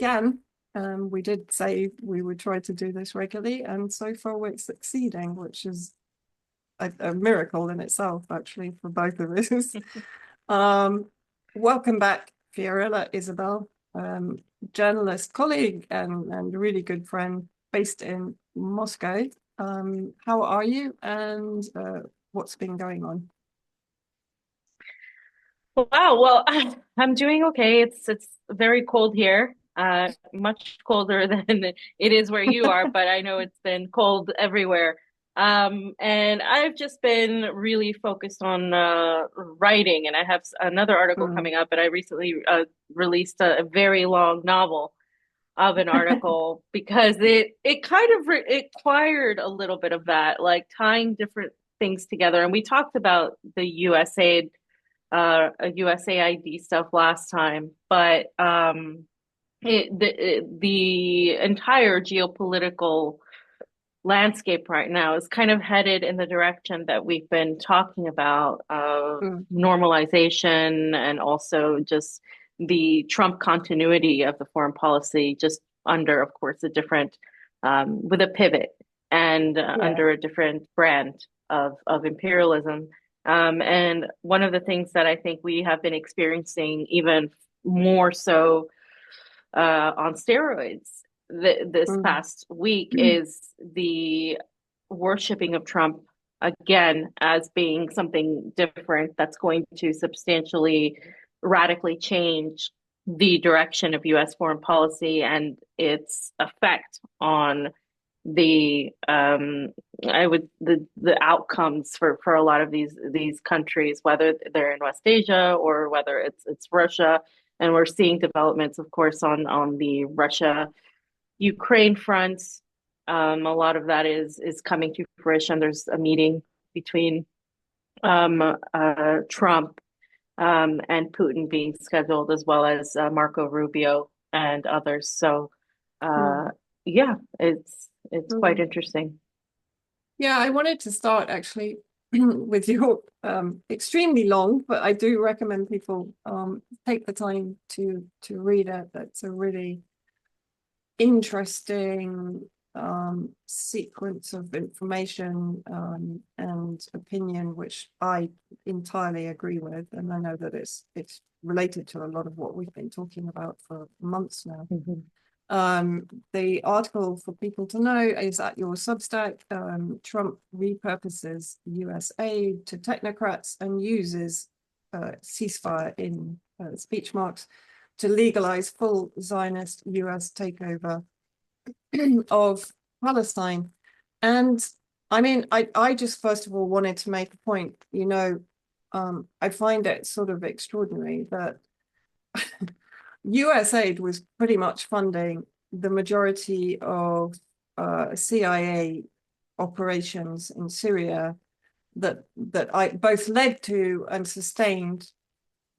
again. We did say we would try to do this regularly, and so far we're succeeding, which is a miracle in itself, actually, for both of us. Welcome back, Fiorella Isabel, journalist, colleague, and really good friend based in Moscow. How are you, and what's been going on? Wow, well, I'm doing okay. It's very cold here. Much colder than it is where you are, but I know it's been cold everywhere. And I've just been really focused on writing, and I have another article Mm. coming up, and I recently released a very long novel of an article because it kind of re it required a little bit of that, like tying different things together. And we talked about the USAID USAID stuff last time, but the entire geopolitical landscape right now is kind of headed in the direction that we've been talking about of Mm. normalization and also just the Trump continuity of the foreign policy, just under, of course, a different with a pivot and Yeah. under a different brand of imperialism. And one of the things that I think we have been experiencing even more so on steroids this Mm. past week is the worshipping of Trump again as being something different that's going to substantially, radically change the direction of U.S. foreign policy and its effect on the the outcomes for a lot of these countries, whether they're in West Asia or whether it's Russia. And we're seeing developments, of course, on the Russia Ukraine front. A lot of that is coming to fruition. There's a meeting between Trump and Putin being scheduled, as well as Marco Rubio and others. So, uh, Mm. yeah, it's quite Mm. interesting. Yeah, I wanted to start actually with your extremely long, but I do recommend people take the time to read it. That's a really interesting sequence of information and opinion, which I entirely agree with. And I know that it's related to a lot of what we've been talking about for months now. Mhm. The article for people to know is at your Substack. Trump repurposes US aid to technocrats and uses ceasefire in speech marks to legalize full Zionist US takeover of Palestine. And I mean, I just first of all wanted to make a point, I find it sort of extraordinary that USAID was pretty much funding the majority of CIA operations in Syria that I both led to and sustained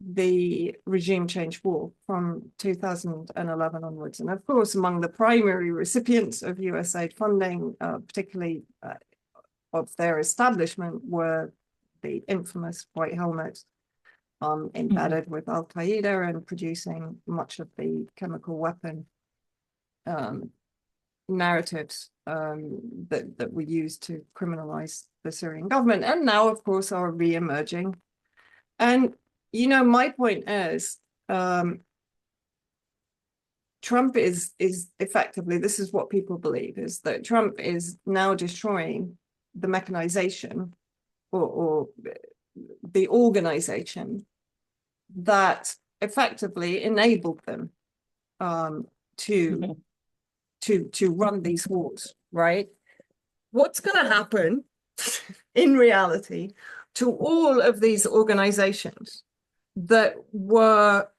the regime change war from 2011 onwards. And of course, among the primary recipients of USAID funding, particularly of their establishment, were the infamous white helmets Mhm. embedded with Al Qaeda and producing much of the chemical weapon um, narratives that were used to criminalize the Syrian government, and now, of course, are re-emerging. And my point is, Trump is effectively, this is what people believe, is that Trump is now destroying the mechanization or the organization that effectively enabled them um, to Mhm. run these wars, right? What's going to happen in reality to all of these organizations that were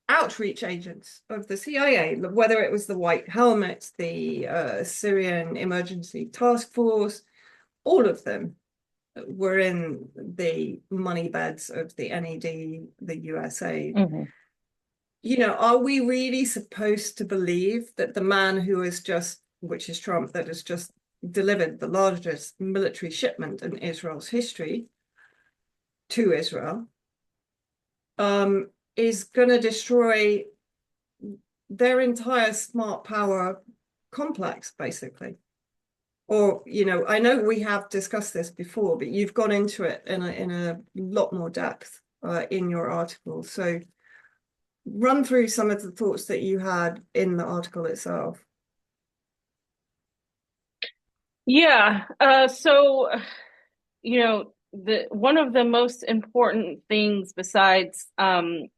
outreach agents of the CIA, whether it was the White Helmets, the Syrian Emergency Task Force, all of them were in the money beds of the NED, the USA. Mhm. Are we really supposed to believe that the man who is just, which is Trump, that has just delivered the largest military shipment in Israel's history to Israel, is going to destroy their entire smart power complex, basically. Or, you know, I know we have discussed this before, but you've gone into it in a lot more depth in your article. So run through some of the thoughts that you had in the article itself. Yeah. So, you know, the one of the most important things besides the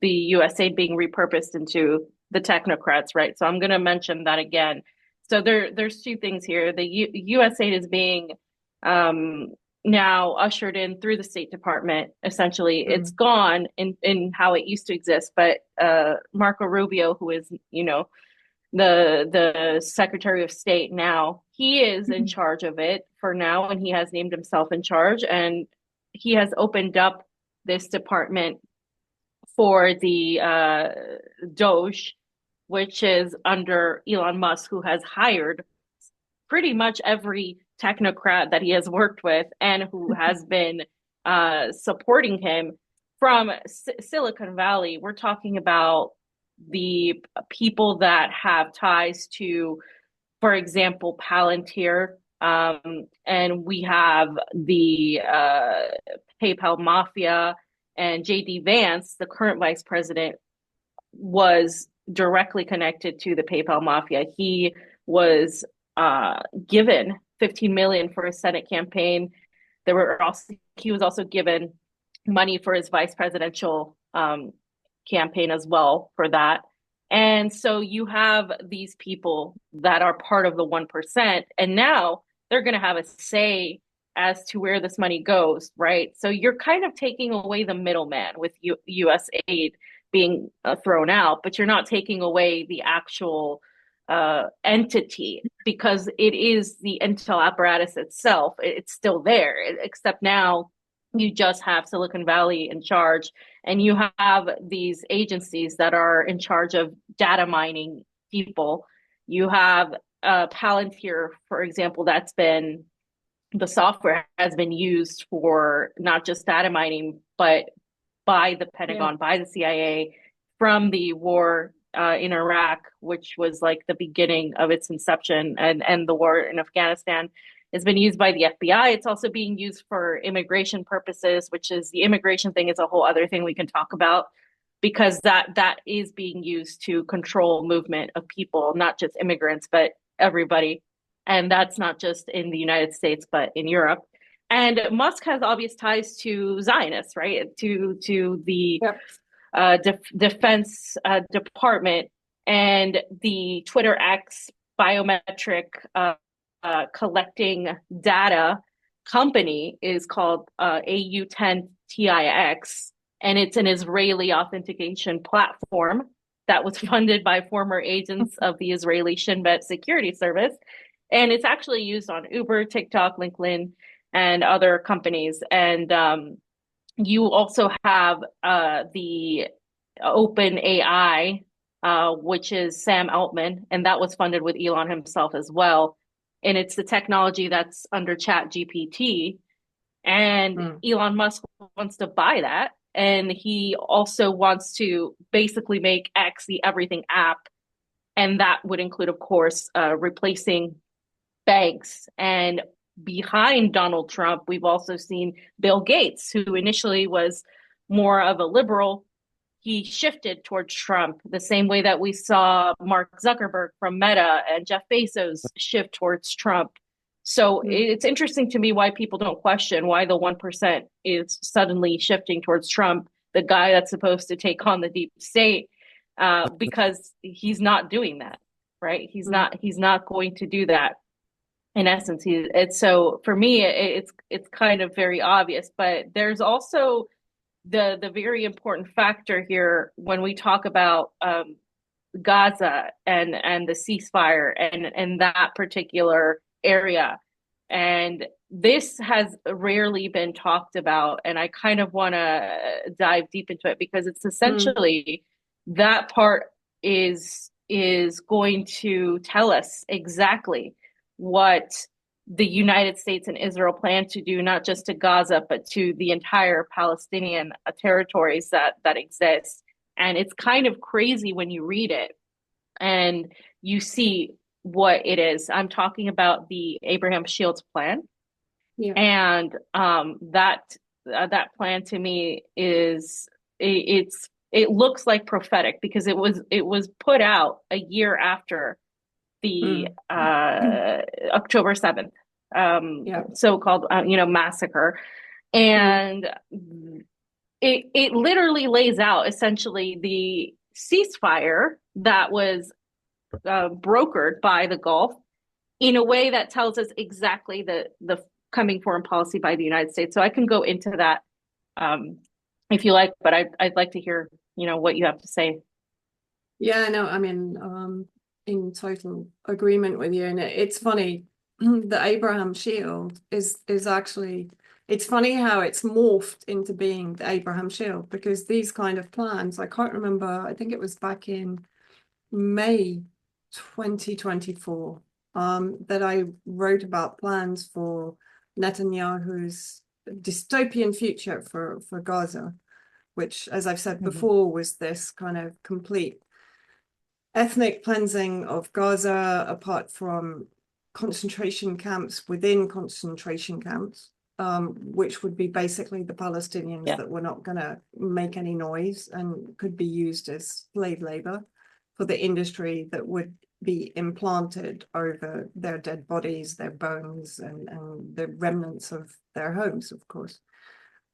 USAID being repurposed into the technocrats, right? So I'm going to mention that again. So there's two things here. The USAID is being now ushered in through the State Department. Essentially, it's gone in how it used to exist. But Marco Rubio, who is, you know, the Secretary of State now, he is in charge of it for now, and he has named himself in charge, and he has opened up this department for the Doge, which is under Elon Musk, who has hired pretty much every technocrat that he has worked with and who has been supporting him from Silicon Valley. We're talking about the people that have ties to, for example, Palantir. And we have the PayPal mafia, and JD Vance, the current vice president, was directly connected to the PayPal mafia. He was given 15 million for his Senate campaign. He was also given money for his vice presidential campaign as well for that. And so you have these people that are part of the 1%, and now they're going to have a say as to where this money goes, right? So you're kind of taking away the middleman with USAID being thrown out, but you're not taking away the actual entity, because it is the intel apparatus itself. It's still there, except now you just have Silicon Valley in charge, and you have these agencies that are in charge of data mining people. You have Palantir, for example, the software has been used for not just data mining, but by the Pentagon, by the CIA, from the war in Iraq, which was like the beginning of its inception, and the war in Afghanistan. It's been used by the FBI. It's also being used for immigration purposes, which is the immigration thing is a whole other thing we can talk about, because that is being used to control movement of people, not just immigrants, but everybody. And that's not just in the United States, but in Europe. And Musk has obvious ties to Zionists, right? To the Defense Department, and the Twitter X biometric collecting data company is called AU10TIX, and it's an Israeli authentication platform that was funded by former agents of the Israeli Shin Bet security service. And it's actually used on Uber, TikTok, LinkedIn, and other companies. And you also have the Open AI, which is Sam Altman, and that was funded with Elon himself as well. And it's the technology that's under Chat GPT. And Elon Musk wants to buy that. And he also wants to basically make X the everything app. And that would include, of course, replacing banks. And behind Donald Trump, we've also seen Bill Gates, who initially was more of a liberal. He shifted towards Trump the same way that we saw Mark Zuckerberg from Meta and Jeff Bezos shift towards Trump. So it's interesting to me why people don't question why the 1% is suddenly shifting towards Trump, the guy that's supposed to take on the deep state, because he's not doing that, right? He's not going to do that. In essence, so for me, it's kind of very obvious, but there's also the very important factor here when we talk about Gaza and the ceasefire and that particular area. And this has rarely been talked about, and I kind of want to dive deep into it, because it's essentially that part is going to tell us exactly what the United States and Israel plan to do, not just to Gaza, but to the entire Palestinian territories that exist. And it's kind of crazy when you read it and you see what it is. I'm talking about the Abraham Shields plan. Yeah. And that plan to me is it looks like prophetic because it was put out a year after the Mm. October 7th Yeah. so-called massacre, Mm. and it literally lays out essentially the ceasefire that was brokered by the Gulf in a way that tells us exactly the coming foreign policy by the United States. So I can go into that um, if you like, but I'd like to hear what you have to say. Yeah, no, I mean, in total agreement with you. And it's funny, the Abraham Shield is actually, it's funny how it's morphed into being the Abraham Shield, because these kind of plans, I can't remember, I think it was back in May 2024, that I wrote about plans for Netanyahu's dystopian future for Gaza, which, as I've said Mhm. before, was this kind of complete ethnic cleansing of Gaza, apart from concentration camps within concentration camps, which would be basically the Palestinians Yeah. that were not going to make any noise and could be used as slave labor for the industry that would be implanted over their dead bodies, their bones, and the remnants of their homes, of course.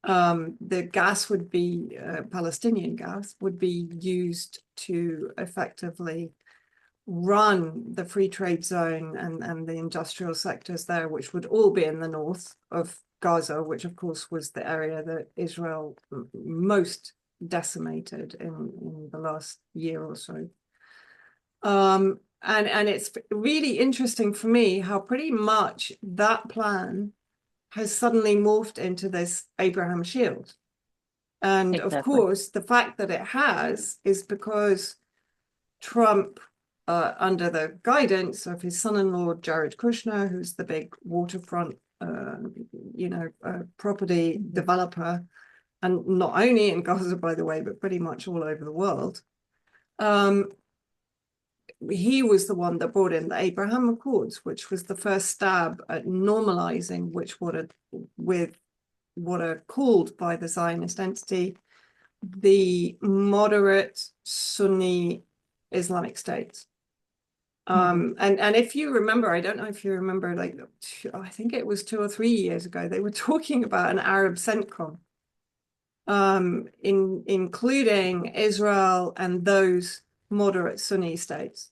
The gas would be Palestinian gas would be used to effectively run the free trade zone and the industrial sectors there, which would all be in the north of Gaza, which of course was the area that Israel most decimated in the last year or so. And it's really interesting for me how pretty much that plan has suddenly morphed into this Abraham Shield. And of Exactly. course, the fact that it has is because Trump, under the guidance of his son-in-law, Jared Kushner, who's the big waterfront, property Mhm. developer, and not only in Gaza, by the way, but pretty much all over the world. He was the one that brought in the Abraham Accords, which was the first stab at normalizing with what are called by the Zionist entity the moderate Sunni Islamic states. Mhm. And if you remember, I don't know if you remember, like I think it was 2 or 3 years ago, they were talking about an Arab CENTCOM, including Israel and those moderate Sunni states.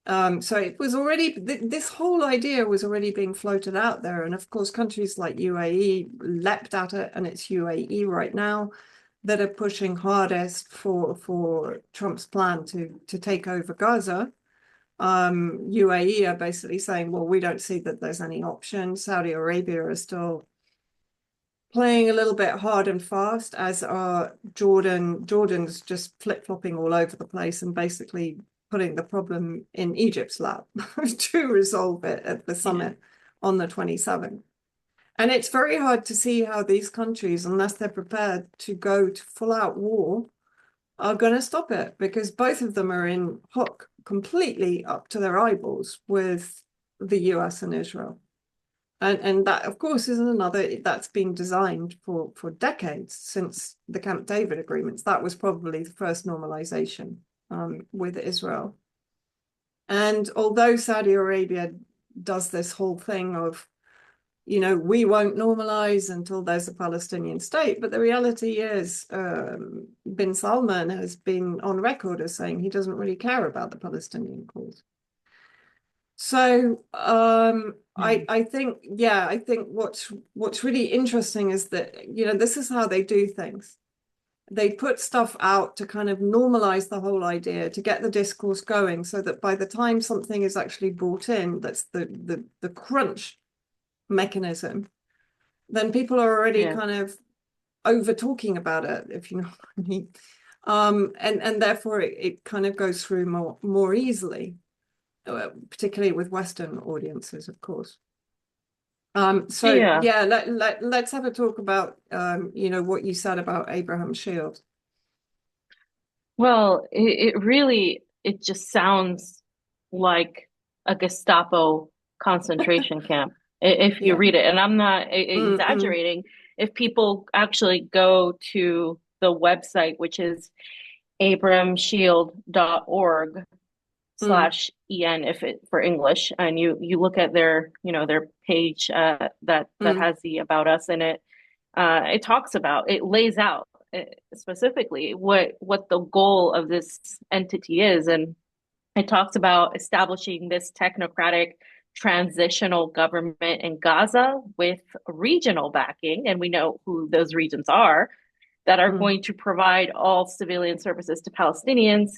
So it was already, this whole idea was already being floated out there. And of course, countries like UAE leapt at it, and it's UAE right now that are pushing hardest for Trump's plan to take over Gaza. UAE are basically saying, well, we don't see that there's any option. Saudi Arabia is still playing a little bit hard and fast, as are Jordan. Jordan's just flip-flopping all over the place and basically putting the problem in Egypt's lap to resolve it at the Yeah. summit on the 27th. And it's very hard to see how these countries, unless they're prepared to go to full-out war, are going to stop it, because both of them are in hook completely up to their eyeballs with the US and Israel. And that, of course, is another that's been designed for decades since the Camp David agreements. That was probably the first normalization with Israel. And although Saudi Arabia does this whole thing of, we won't normalize until there's a Palestinian state, but the reality is bin Salman has been on record as saying he doesn't really care about the Palestinian cause. So Mhm. I think, yeah, I think what's really interesting is that, this is how they do things. They put stuff out to kind of normalize the whole idea, to get the discourse going, so that by the time something is actually brought in, that's the crunch mechanism, then people are already Yeah. kind of over talking about it, if you know what I mean. And therefore it kind of goes through more easily, particularly with Western audiences, of course. So Yeah. yeah, let's have a talk about what you said about Abraham Shield. Well, it really, it just sounds like a Gestapo concentration camp if you Yeah. read it. And I'm not Mm-mm. exaggerating. If people actually go to the website, which is abramshield.org Mm. slash en if it for English, and you look at their, their page that Mm. has the about us in it, it talks about, it lays out specifically what the goal of this entity is, and it talks about establishing this technocratic transitional government in Gaza with regional backing, and we know who those regions are, that are Mm. going to provide all civilian services to Palestinians.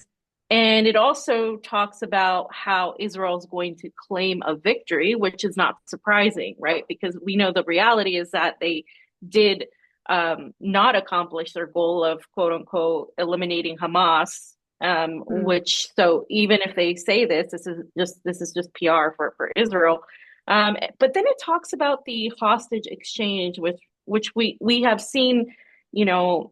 And it also talks about how Israel is going to claim a victory, which is not surprising, right? Because we know the reality is that they did not accomplish their goal of quote unquote eliminating Hamas. Mm. Which, so even if they say this is just PR for Israel. But then it talks about the hostage exchange, which we have seen, you know,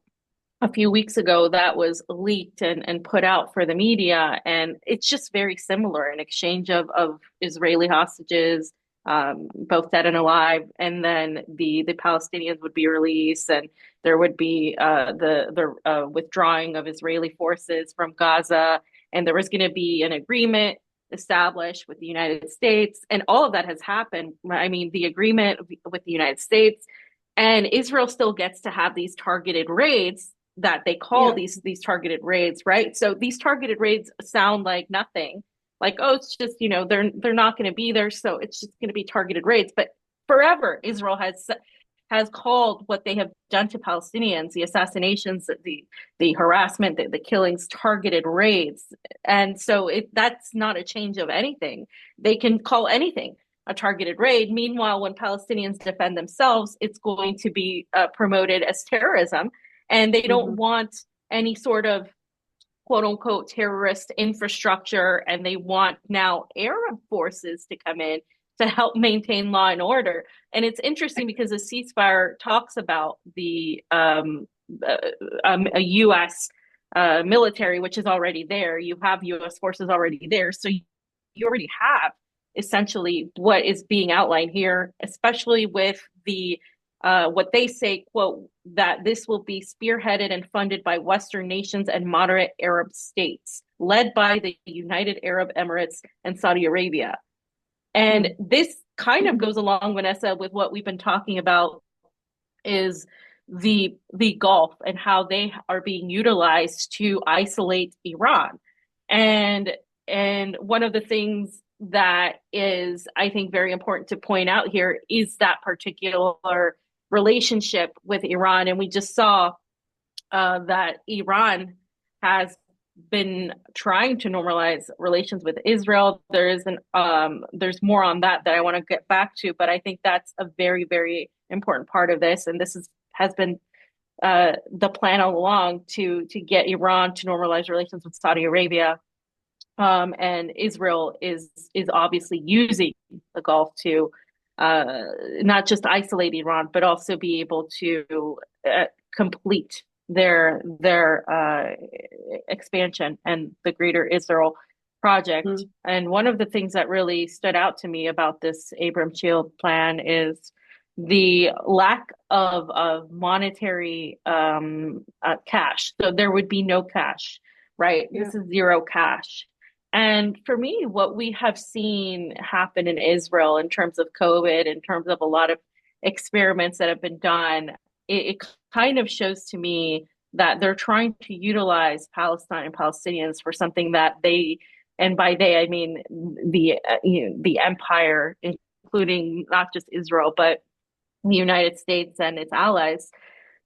a few weeks ago that was leaked and put out for the media. And it's just very similar, an exchange of Israeli hostages, both dead and alive. And then the Palestinians would be released, and there would be the withdrawing of Israeli forces from Gaza. And there was going to be an agreement established with the United States. And all of that has happened. I mean, the agreement with the United States, and Israel still gets to have these targeted raids that they call Yeah. these targeted raids, right? So these targeted raids sound like nothing. Like, oh, it's just, they're not going to be there, so it's just going to be targeted raids. But forever Israel has called what they have done to Palestinians, the assassinations, the harassment, the killings, targeted raids. And so that's not a change of anything. They can call anything a targeted raid. Meanwhile, when Palestinians defend themselves, it's going to be promoted as terrorism. And they don't Mm-hmm. want any sort of quote unquote terrorist infrastructure. And they want now Arab forces to come in to help maintain law and order. And it's interesting because the ceasefire talks about a U.S. Military, which is already there. You have U.S. forces already there. So you already have essentially what is being outlined here, especially with the what they say, quote, that this will be spearheaded and funded by Western nations and moderate Arab states, led by the United Arab Emirates and Saudi Arabia. And Mm. this kind of goes along, Vanessa, with what we've been talking about is the Gulf and how they are being utilized to isolate Iran. And one of the things that is, I think, very important to point out here is that particular relationship with Iran. And we just saw that Iran has been trying to normalize relations with Israel. There's more on that I want to get back to, but I think that's a very, very important part of this. And this has been the plan all along to get Iran to normalize relations with Saudi Arabia. And Israel is obviously using the Gulf to not just isolate Iran, but also be able to complete their expansion and the Greater Israel project. Mm. And one of the things that really stood out to me about this Abram Shield plan is the lack of monetary cash. So there would be no cash, right? Yeah. This is zero cash. And for me, what we have seen happen in Israel in terms of COVID, in terms of a lot of experiments that have been done, it kind of shows to me that they're trying to utilize Palestine and Palestinians for something that they, and by they I mean the empire, including not just Israel but the United States and its allies,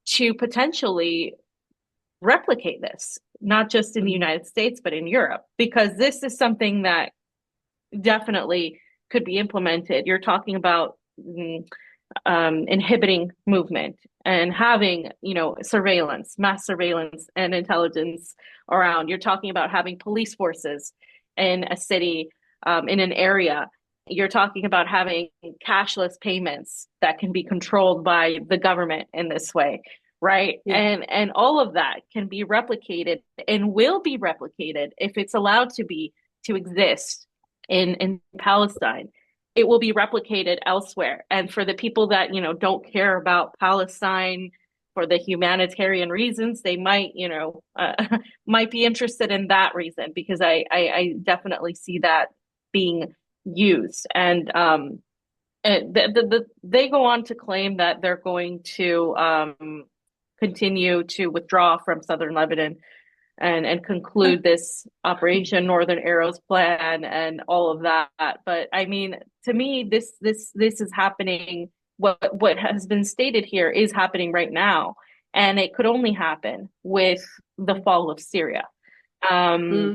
to potentially replicate this, not just in the Mm. United States, but in Europe, because this is something that definitely could be implemented. You're talking about inhibiting movement and having, surveillance, mass surveillance and intelligence around. You're talking about having police forces in a city, in an area. You're talking about having cashless payments that can be controlled by the government in this way, right? Yeah. And all of that can be replicated and will be replicated if it's allowed to exist in Palestine. It will be replicated elsewhere. And for the people that, don't care about Palestine for the humanitarian reasons, they might, might be interested in that reason, because I definitely see that being used. And they go on to claim that they're going to continue to withdraw from southern Lebanon and conclude this Operation Northern Arrows plan and all of that. But I mean, to me, this is happening. What has been stated here is happening right now, and it could only happen with the fall of Syria,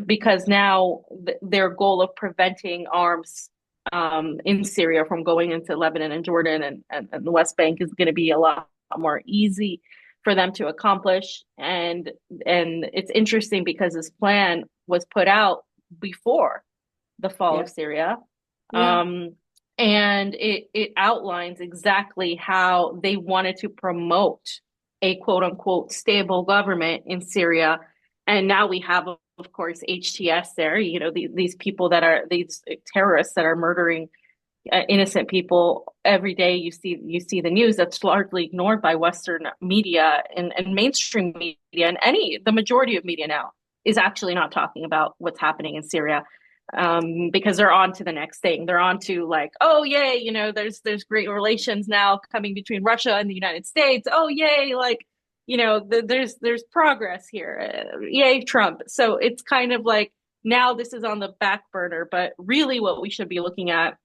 because now their goal of preventing arms in Syria from going into Lebanon and Jordan and the West Bank is going to be a lot more easy for them to accomplish. And it's interesting because this plan was put out before the fall of Syria. And it outlines exactly how they wanted to promote a quote unquote stable government in Syria. And now we have, of course, HTS there, these people that are these terrorists that are murdering innocent people every day. You see the news that's largely ignored by Western media and mainstream media, and the majority of media now is actually not talking about what's happening in Syria, because they're on to the next thing. They're on to like, oh yay, there's great relations now coming between Russia and the United States. Oh yay, like there's progress here. Yay, Trump. So it's kind of like now this is on the back burner, but really what we should be looking at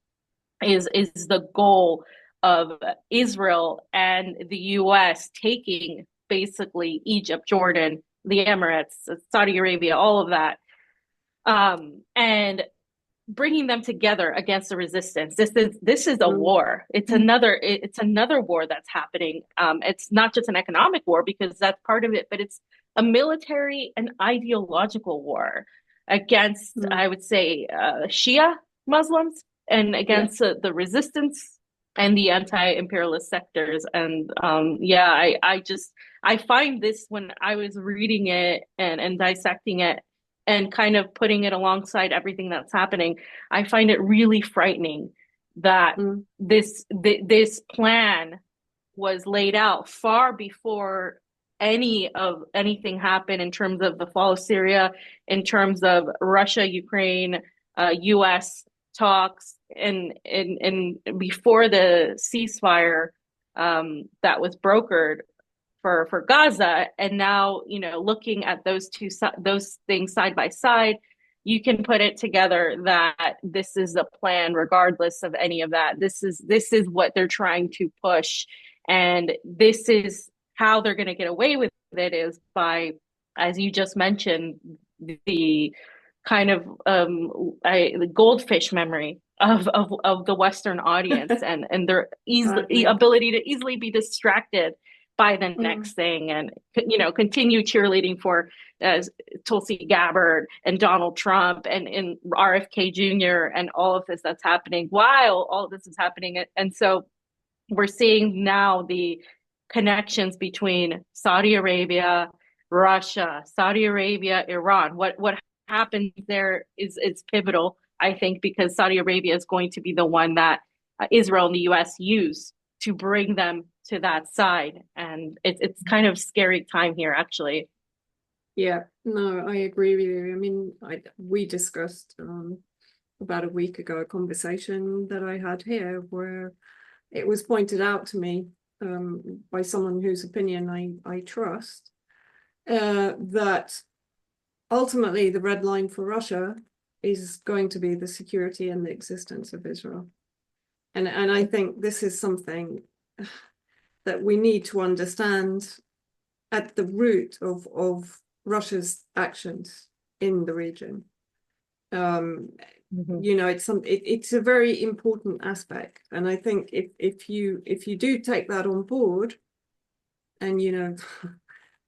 is the goal of Israel and the US taking basically Egypt, Jordan, the Emirates, Saudi Arabia, all of that, and bringing them together against the resistance. This is a war. It's another war that's happening. It's not just an economic war, because that's part of it, but it's a military and ideological war against, I would say, Shia Muslims, and against the resistance and the anti-imperialist sectors. And I find this, when I was reading it and dissecting it and kind of putting it alongside everything that's happening, I find it really frightening that this plan was laid out far before anything happened in terms of the fall of Syria, in terms of Russia, Ukraine, US talks, and before the ceasefire that was brokered for Gaza. And now, looking at those things side by side, you can put it together that this is a plan regardless of any of that. This is what they're trying to push, and this is how they're going to get away with it, is by, as you just mentioned, the kind of the goldfish memory of the Western audience and their ability to easily be distracted by the next thing, and continue cheerleading for Tulsi Gabbard and Donald Trump and RFK Jr. and all of this that's happening while all of this is happening. And so we're seeing now the connections between Saudi Arabia, Russia, Saudi Arabia, Iran. What happens there is pivotal, I think, because Saudi Arabia is going to be the one that Israel and the US use to bring them to that side. And it's kind of scary time here, actually. Yeah, no, I agree with you. I mean, we discussed about a week ago a conversation that I had here where it was pointed out to me by someone whose opinion I trust, that ultimately the red line for Russia is going to be the security and the existence of Israel. And I think this is something that we need to understand at the root of Russia's actions in the region. It's a very important aspect, and I think if you do take that on board, and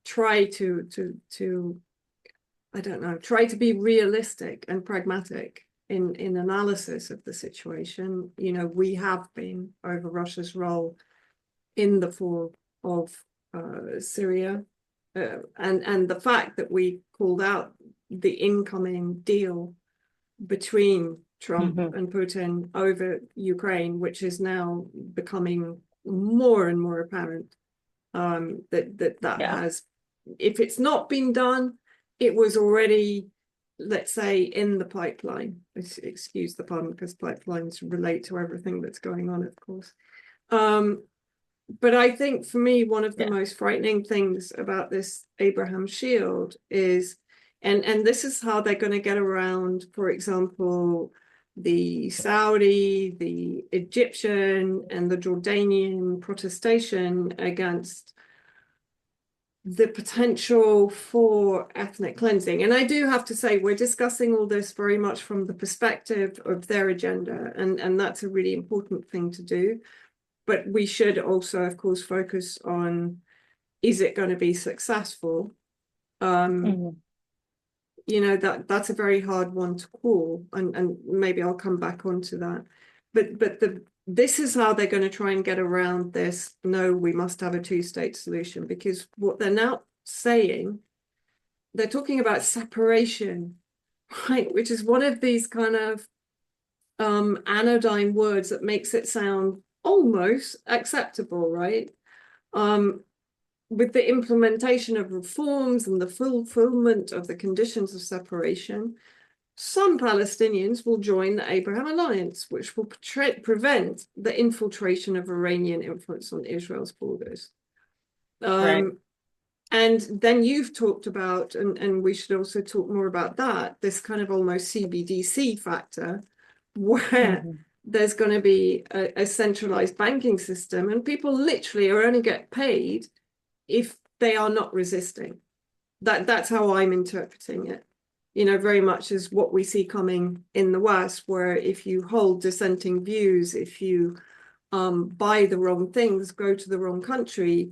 try to try to be realistic and pragmatic in analysis of the situation. We have been over Russia's role in the fall of Syria, and the fact that we called out the incoming deal between Trump and Putin over Ukraine, which is now becoming more and more apparent, that has, if it's not been done, it was already, let's say, in the pipeline. Excuse the pun, because pipelines relate to everything that's going on, of course. But I think for me, one of the most frightening things about this Abraham Shield is, and this is how they're going to get around, for example, the Saudi, the Egyptian, and the Jordanian protestation against the potential for ethnic cleansing. And I do have to say, we're discussing all this very much from the perspective of their agenda, and that's a really important thing to do. But we should also, of course, focus on, is it going to be successful? You know, that's a very hard one to call, and maybe I'll come back onto that. But this is how they're going to try and get around this. No, we must have a two-state solution, because what they're now saying, they're talking about separation, right? Which is one of these kind of anodyne words that makes it sound almost acceptable, right? With the implementation of reforms and the fulfillment of the conditions of separation, some Palestinians will join the Abraham Alliance, which will prevent the infiltration of Iranian influence on Israel's borders. And then you've talked about, and we should also talk more about that, this kind of almost CBDC factor, where there's going to be a centralized banking system, and people literally are only get paid if they are not resisting. That's how I'm interpreting it. You know, very much as what we see coming in the West, where if you hold dissenting views, if you buy the wrong things, go to the wrong country,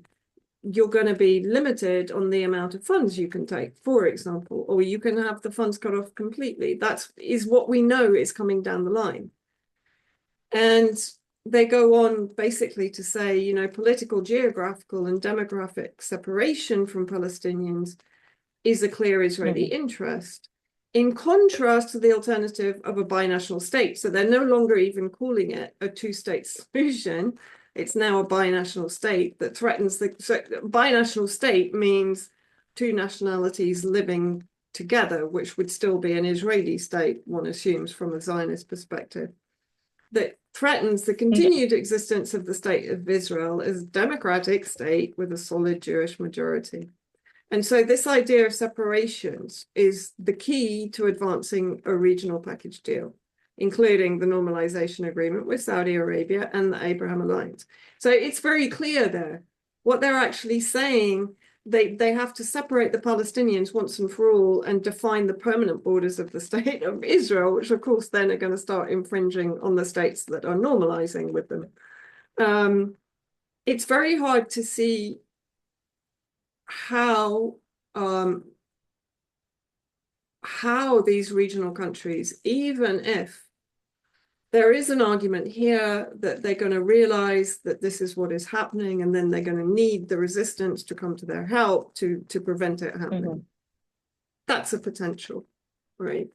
you're going to be limited on the amount of funds you can take, for example, or you can have the funds cut off completely. That is what we know is coming down the line. And they go on basically to say, you know, political, geographical, and demographic separation from Palestinians is a clear Israeli interest, in contrast to the alternative of a binational state. So they're no longer even calling it a two-state solution. It's now a binational state that threatens the... So binational state means two nationalities living together, which would still be an Israeli state, one assumes, from a Zionist perspective, that threatens the continued existence of the state of Israel as a democratic state with a solid Jewish majority. And so this idea of separations is the key to advancing a regional package deal, including the normalization agreement with Saudi Arabia and the Abraham Alliance. So it's very clear there. What they're actually saying, they have to separate the Palestinians once and for all and define the permanent borders of the state of Israel, which of course then are going to start infringing on the states that are normalizing with them. It's very hard to see how these regional countries, even if there is an argument here that they're going to realize that this is what is happening, and then they're going to need the resistance to come to their help to prevent it happening. That's a potential, right?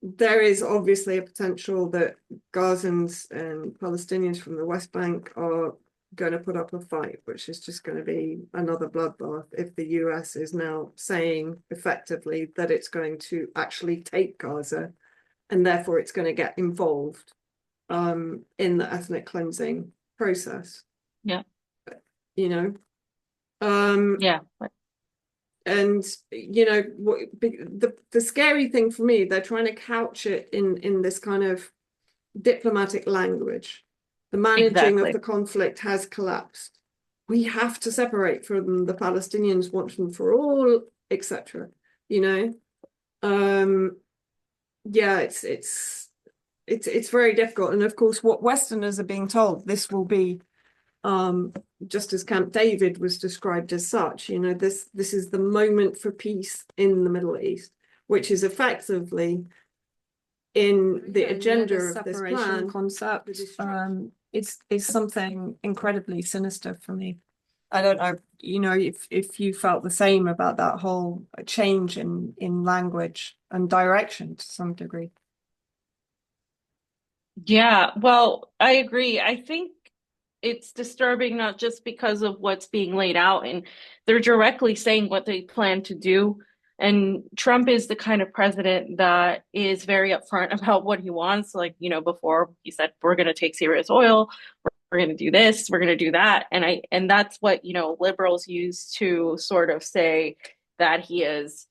There is obviously a potential that Gazans and Palestinians from the West Bank are going to put up a fight, which is just going to be another bloodbath if the US is now saying effectively that it's going to actually take Gaza, and therefore it's going to get involved in the ethnic cleansing process. Yeah. You know? Yeah. And, you know, the scary thing for me, they're trying to couch it in this kind of diplomatic language. The managing of the conflict has collapsed. We have to separate from the Palestinians once and for all, etc. You know? Yeah, it's very difficult. And of course, what Westerners are being told, this will be just as Camp David was described as such. You know, this is the moment for peace in the Middle East, which is effectively in the agenda of this plan. Concept is something incredibly sinister for me. I don't know, if you felt the same about that whole change in language and direction to some degree. Yeah, well, I agree. I think it's disturbing not just because of what's being laid out, and they're directly saying what they plan to do. And Trump is the kind of president that is very upfront about what he wants. Like, before he said, we're going to take Syria's oil, we're going to do this, we're going to do that. And that's what, liberals use to sort of say that he is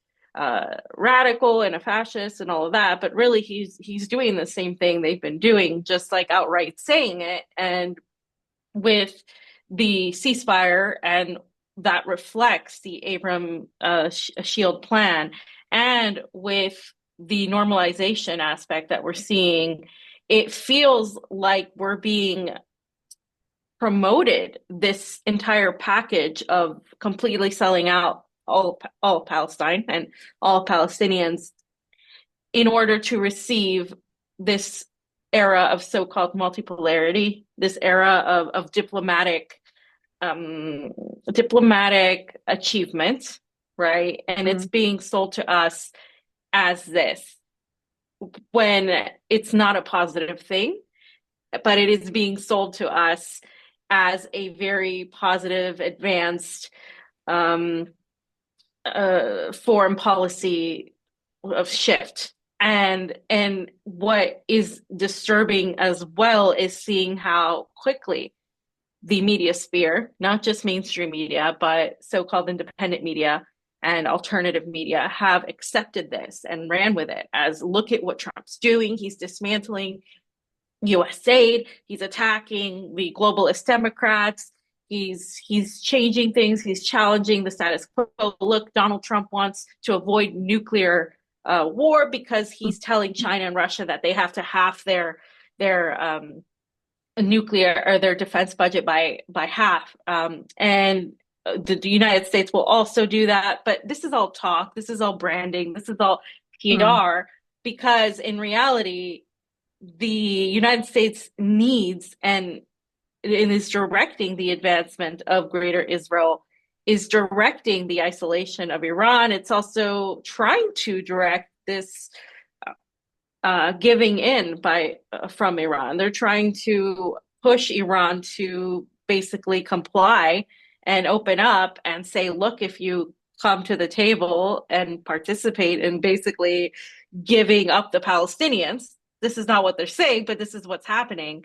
radical and a fascist and all of that, but really he's doing the same thing they've been doing, just like outright saying it. And with the ceasefire, and that reflects the Abraham Shield plan, and with the normalization aspect that we're seeing, it feels like we're being promoted this entire package of completely selling out all Palestine and all Palestinians in order to receive this era of so-called multipolarity, this era of diplomatic achievement, right? And it's being sold to us as this, when it's not a positive thing, but it is being sold to us as a very positive, advanced foreign policy of shift. And what is disturbing as well is seeing how quickly the media sphere, not just mainstream media, but so-called independent media and alternative media, have accepted this and ran with it as, look at what Trump's doing. He's dismantling USAID. He's attacking the globalist Democrats. He's changing things. He's challenging the status quo. Look, Donald Trump wants to avoid nuclear war because he's telling China and Russia that they have to halve their nuclear or their defense budget by half. And the United States will also do that. But this is all talk. This is all branding. This is all PR, because in reality, the United States needs and is directing the advancement of Greater Israel, is directing the isolation of Iran. It's also trying to direct this giving in from Iran. They're trying to push Iran to basically comply and open up and say, look, if you come to the table and participate in basically giving up the Palestinians, this is not what they're saying, but this is what's happening,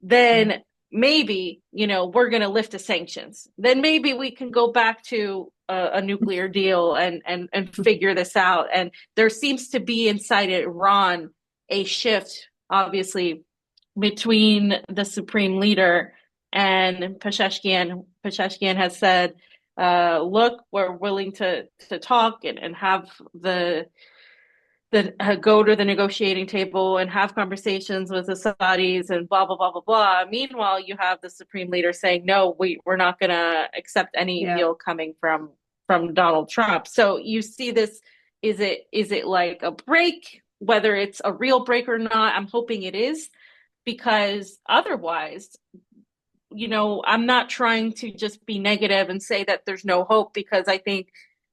then maybe, we're going to lift the sanctions. Then maybe we can go back to a nuclear deal and figure this out. And there seems to be inside Iran a shift, obviously, between the supreme leader and Pezeshkian. Pezeshkian has said, look, we're willing to talk and have the go to the negotiating table and have conversations with the Saudis and blah, blah, blah, blah, blah. Meanwhile, you have the supreme leader saying, no, we're not going to accept any deal coming from Donald Trump. So you see this, is it like a break, whether it's a real break or not? I'm hoping it is, because otherwise, I'm not trying to just be negative and say that there's no hope, because I think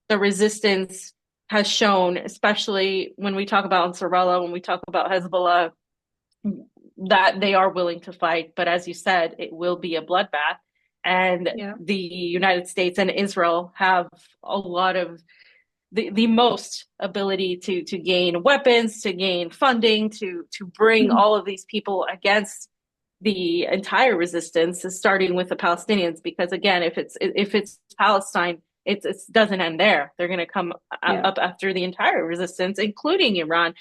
the resistance has shown, especially when we talk about Nasrallah, when we talk about Hezbollah, that they are willing to fight. But as you said, it will be a bloodbath. And the United States and Israel have a lot of the most ability to gain weapons, to gain funding, to bring all of these people against the entire resistance, starting with the Palestinians. Because again, if it's Palestine, it doesn't end there. They're going to come up after the entire resistance, including Iran,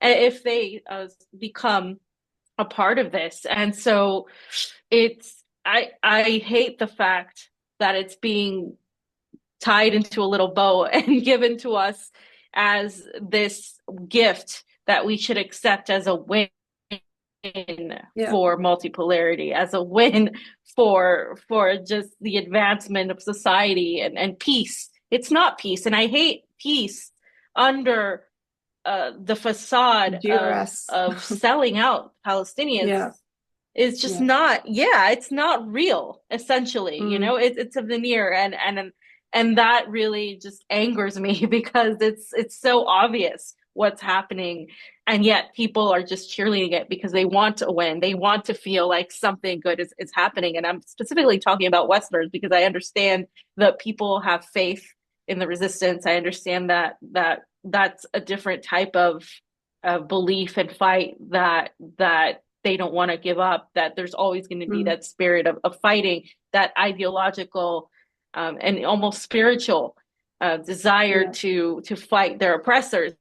if they become a part of this. And so I hate the fact that it's being tied into a little bow and given to us as this gift that we should accept as a win for multipolarity, as a win for just the advancement of society and peace. It's not peace. And I hate peace under the facade of selling out Palestinians is just Yeah. not, yeah, it's not real, essentially. Mm, It's a veneer, and that really just angers me because it's so obvious what's happening, and yet people are just cheerleading it because they want to win. They want to feel like something good is happening. And I'm specifically talking about Westerners because I understand that people have faith in the resistance. I understand that's a different type of belief and fight that they don't want to give up, that there's always going to be mm, that spirit of fighting, that ideological and almost spiritual desire yeah. to fight their oppressors,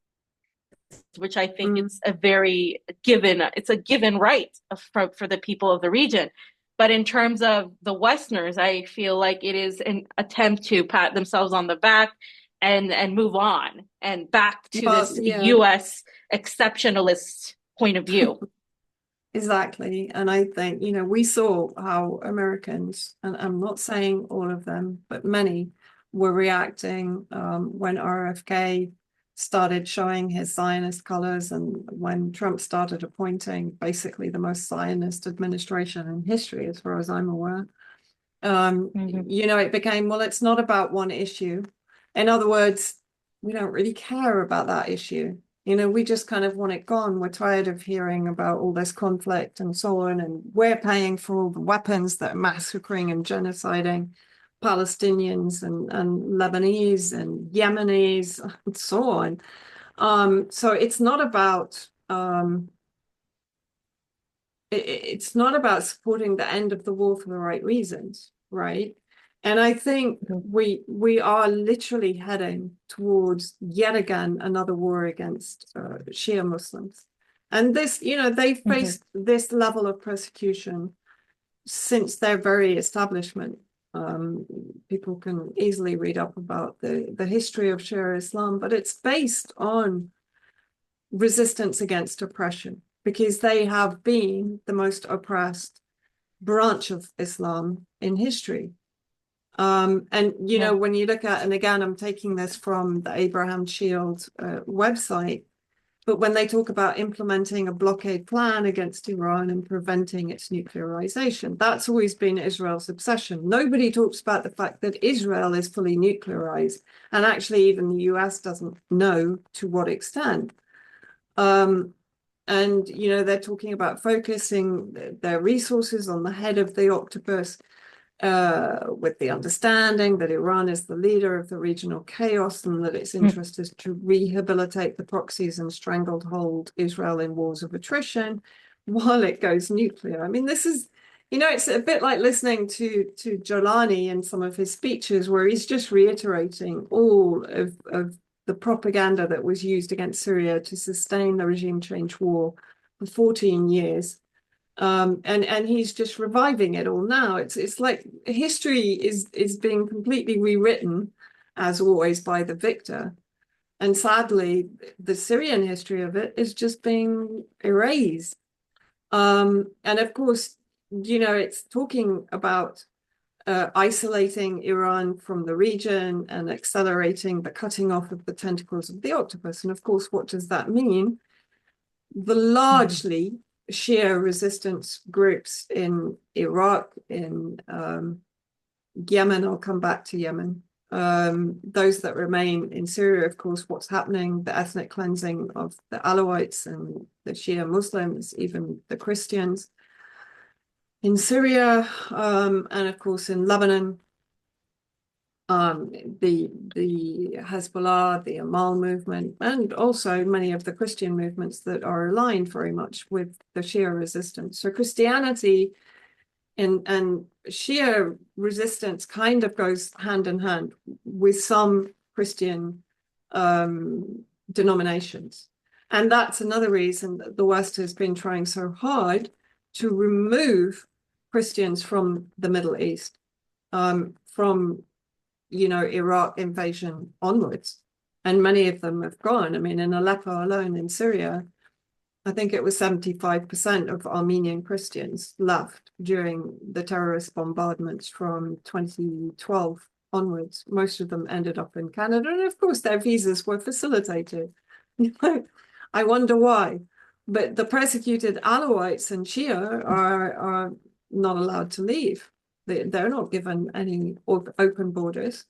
which I think Mm, it's a given right for the people of the region. But in terms of the Westerners, I feel like it is an attempt to pat themselves on the back and move on and back to well, this yeah. US exceptionalist point of view. Exactly. And I think, we saw how Americans, and I'm not saying all of them, but many were reacting when RFK started showing his Zionist colors, and when Trump started appointing basically the most Zionist administration in history, as far as I'm aware. Mm-hmm. It became, well, it's not about one issue. In other words, we don't really care about that issue. We just kind of want it gone. We're tired of hearing about all this conflict and so on, and we're paying for all the weapons that are massacring and genociding Palestinians and Lebanese and Yemenis and so on. So it's not about supporting the end of the war for the right reasons, right? And I think we are literally heading towards yet again another war against Shia Muslims. And this, they've Mm-hmm. faced this level of persecution since their very establishment. People can easily read up about the history of Shia Islam, but it's based on resistance against oppression, because they have been the most oppressed branch of Islam in history. And Yeah. when you look at, and again, I'm taking this from the Abraham Shield website, but when they talk about implementing a blockade plan against Iran and preventing its nuclearization, that's always been Israel's obsession. Nobody talks about the fact that Israel is fully nuclearized, and actually even the US doesn't know to what extent. Um, and they're talking about focusing their resources on the head of the octopus, with the understanding that Iran is the leader of the regional chaos, and that its interest is to rehabilitate the proxies and stranglehold Israel in wars of attrition while it goes nuclear. I mean, this is, it's a bit like listening to Jolani in some of his speeches, where he's just reiterating all of the propaganda that was used against Syria to sustain the regime change war for 14 years. And he's just reviving it all now. It's like history is being completely rewritten, as always, by the victor. And sadly, the Syrian history of it is just being erased. And of course, it's talking about isolating Iran from the region and accelerating the cutting off of the tentacles of the octopus. And of course, what does that mean? The Mm-hmm. largely Shia resistance groups in Iraq, in Yemen, I'll come back to Yemen. Those that remain in Syria, of course, what's happening, the ethnic cleansing of the Alawites and the Shia Muslims, even the Christians in Syria, and of course in Lebanon, the Hezbollah, the Amal movement, and also many of the Christian movements that are aligned very much with the Shia resistance. So Christianity and Shia resistance kind of goes hand in hand with some Christian denominations. And that's another reason that the West has been trying so hard to remove Christians from the Middle East, from Iraq invasion onwards. And many of them have gone. I mean, in Aleppo alone in Syria, I think it was 75% of Armenian Christians left during the terrorist bombardments from 2012 onwards. Most of them ended up in Canada. And of course, their visas were facilitated. I wonder why. but the persecuted Alawites and Shia are not allowed to leave. They're not given any open borders.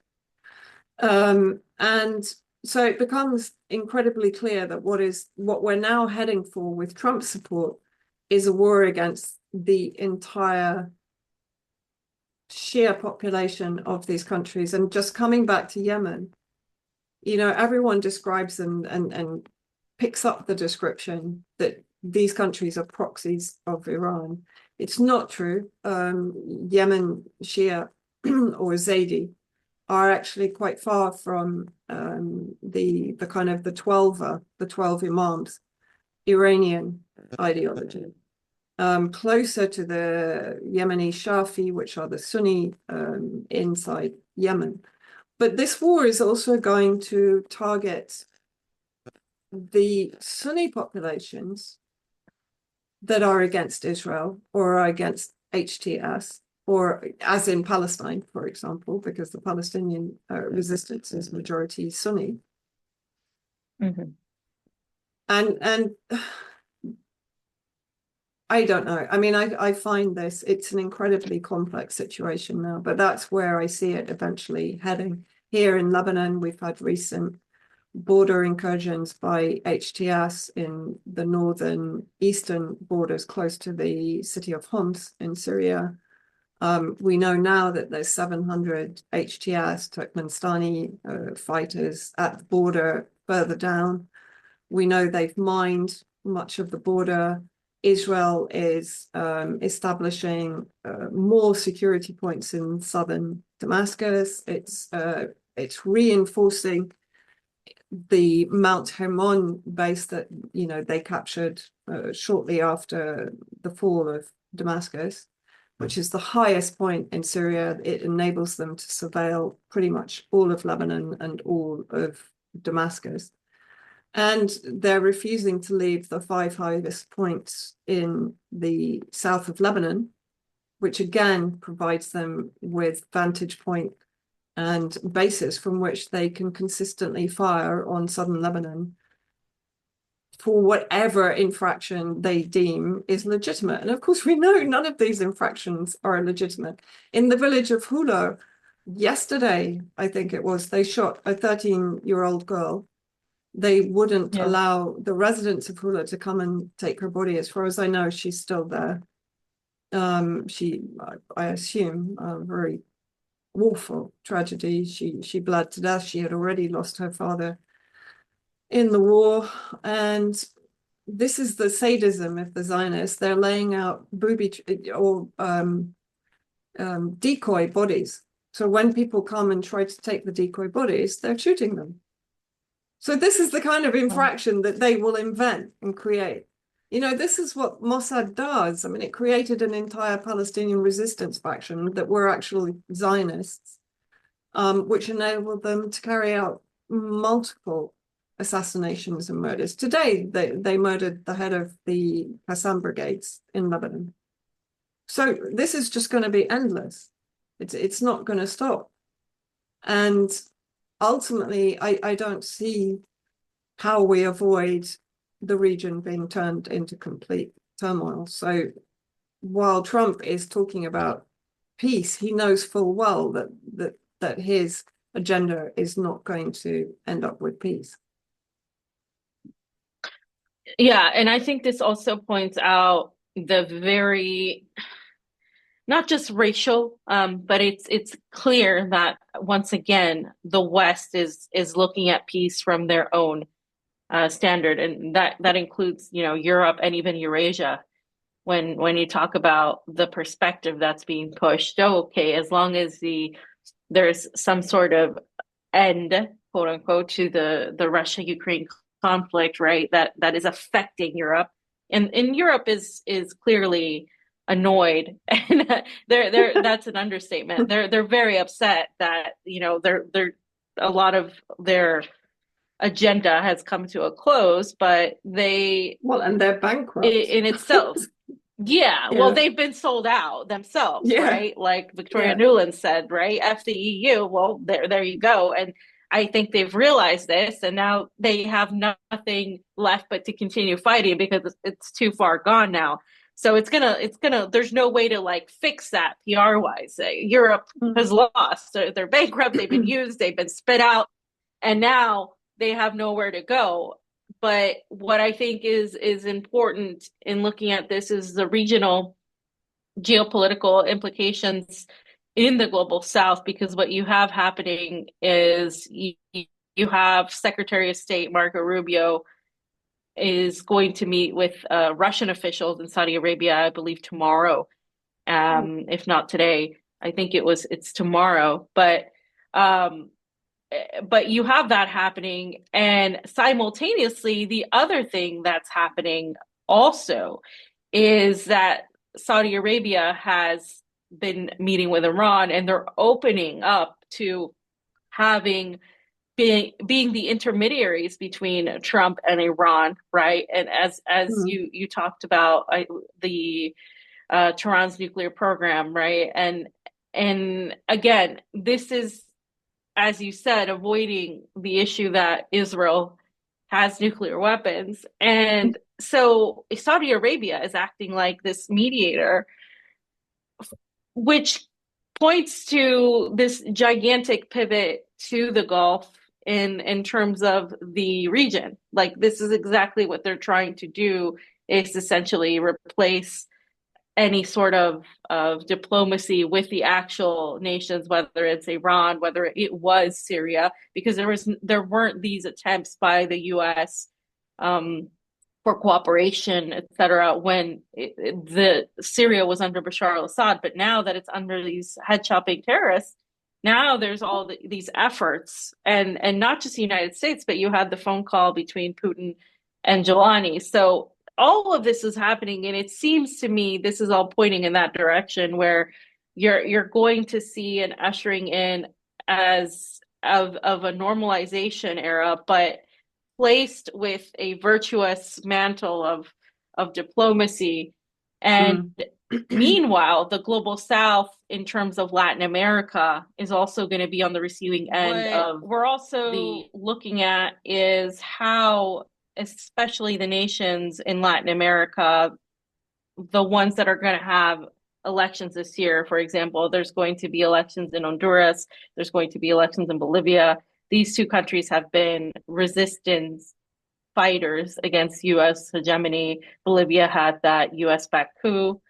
And so it becomes incredibly clear that what we're now heading for with Trump support is a war against the entire Shia population of these countries. And just coming back to Yemen, everyone describes them and picks up the description that these countries are proxies of Iran. It's not true. Yemen Shia or Zaidi are actually quite far from the kind of the 12 imams Iranian ideology. Closer to the Yemeni Shafi, which are the Sunni inside Yemen. But this war is also going to target the Sunni populations that are against Israel or are against HTS, or as in Palestine, for example, because the Palestinian resistance is majority Sunni. Mm-hmm. And I don't know. I mean, I find it's an incredibly complex situation now, but that's where I see it eventually heading. Here in Lebanon, we've had recent border incursions by HTS in the northern eastern borders close to the city of Homs in Syria. We know now that there's 700 HTS, Turkmenistani fighters at the border further down. We know they've mined much of the border. Israel is establishing more security points in southern Damascus. It's reinforcing the Mount Hermon base that they captured shortly after the fall of Damascus, which is the highest point in Syria. It enables them to surveil pretty much all of Lebanon and all of Damascus. And they're refusing to leave the 5 highest points in the south of Lebanon, which again provides them with vantage point and bases from which they can consistently fire on southern Lebanon for whatever infraction they deem is legitimate. And of course, we know none of these infractions are legitimate. In the village of Hula, yesterday, I think it was, they shot a 13-year-old girl. They wouldn't allow the residents of Hula to come and take her body. As far as I know, she's still there. I assume, a very awful tragedy. She bled to death. She had already lost her father in the war. And this is the sadism of the Zionists. They're laying out booby or decoy bodies. So when people come and try to take the decoy bodies, they're shooting them. So this is the kind of infraction that they will invent and create. This is what Mossad does. I mean, it created an entire Palestinian resistance faction that were actually Zionists, which enabled them to carry out multiple assassinations and murders. Today, they murdered the head of the Qassam brigades in Lebanon. So this is just going to be endless. It's not going to stop. And ultimately, I don't see how we avoid the region being turned into complete turmoil. So while Trump is talking about peace, he knows full well that his agenda is not going to end up with peace. Yeah, and I think this also points out the very not just racial, but it's clear that once again the West is looking at peace from their own standard, and that includes Europe and even Eurasia. When you talk about the perspective that's being pushed, okay, as long as there's some sort of end, quote unquote, to the Russia-Ukraine conflict, right? That is affecting Europe, and Europe is clearly annoyed, and they're that's an understatement. They're very upset that they're a lot of their agenda has come to a close, but and they're bankrupt in itself. Yeah, well, they've been sold out themselves, right? Like Victoria Nuland said, right? F the EU. Well, there you go. And I think they've realized this, and now they have nothing left but to continue fighting because it's too far gone now. So there's no way to like fix that PR wise. Europe has lost. They're bankrupt. They've been used. They've been spit out, and now they have nowhere to go. But what I think is important in looking at this is the regional geopolitical implications in the global south, because what you have happening is you have Secretary of State Marco Rubio is going to meet with Russian officials in Saudi Arabia, I believe tomorrow, if not today. I think it's tomorrow, but you have that happening, and simultaneously, the other thing that's happening also is that Saudi Arabia has been meeting with Iran, and they're opening up to having being the intermediaries between Trump and Iran, right? And as you talked about the Tehran's nuclear program, right? And again, this is, as you said, avoiding the issue that Israel has nuclear weapons. And so Saudi Arabia is acting like this mediator, which points to this gigantic pivot to the Gulf in terms of the region. Like, this is exactly what they're trying to do, is essentially replace any sort of diplomacy with the actual nations, whether it's Iran, whether it was Syria, because there weren't these attempts by the U.S. For cooperation, etc., when the Syria was under Bashar al-Assad. But now that it's under these head-chopping terrorists, now there's all these efforts, and not just the United States, but you had the phone call between Putin and Jelani. So all of this is happening, and it seems to me this is all pointing in that direction, where you're going to see an ushering in as of a normalization era, but placed with a virtuous mantle of diplomacy. And meanwhile, the global south, in terms of Latin America, is also going to be on the receiving end of. We're also looking at is how, especially the nations in Latin America, the ones that are going to have elections this year, for example, there's going to be elections in Honduras, there's going to be elections in Bolivia. These two countries have been resistance fighters against U.S. hegemony. Bolivia had that U.S.-backed coup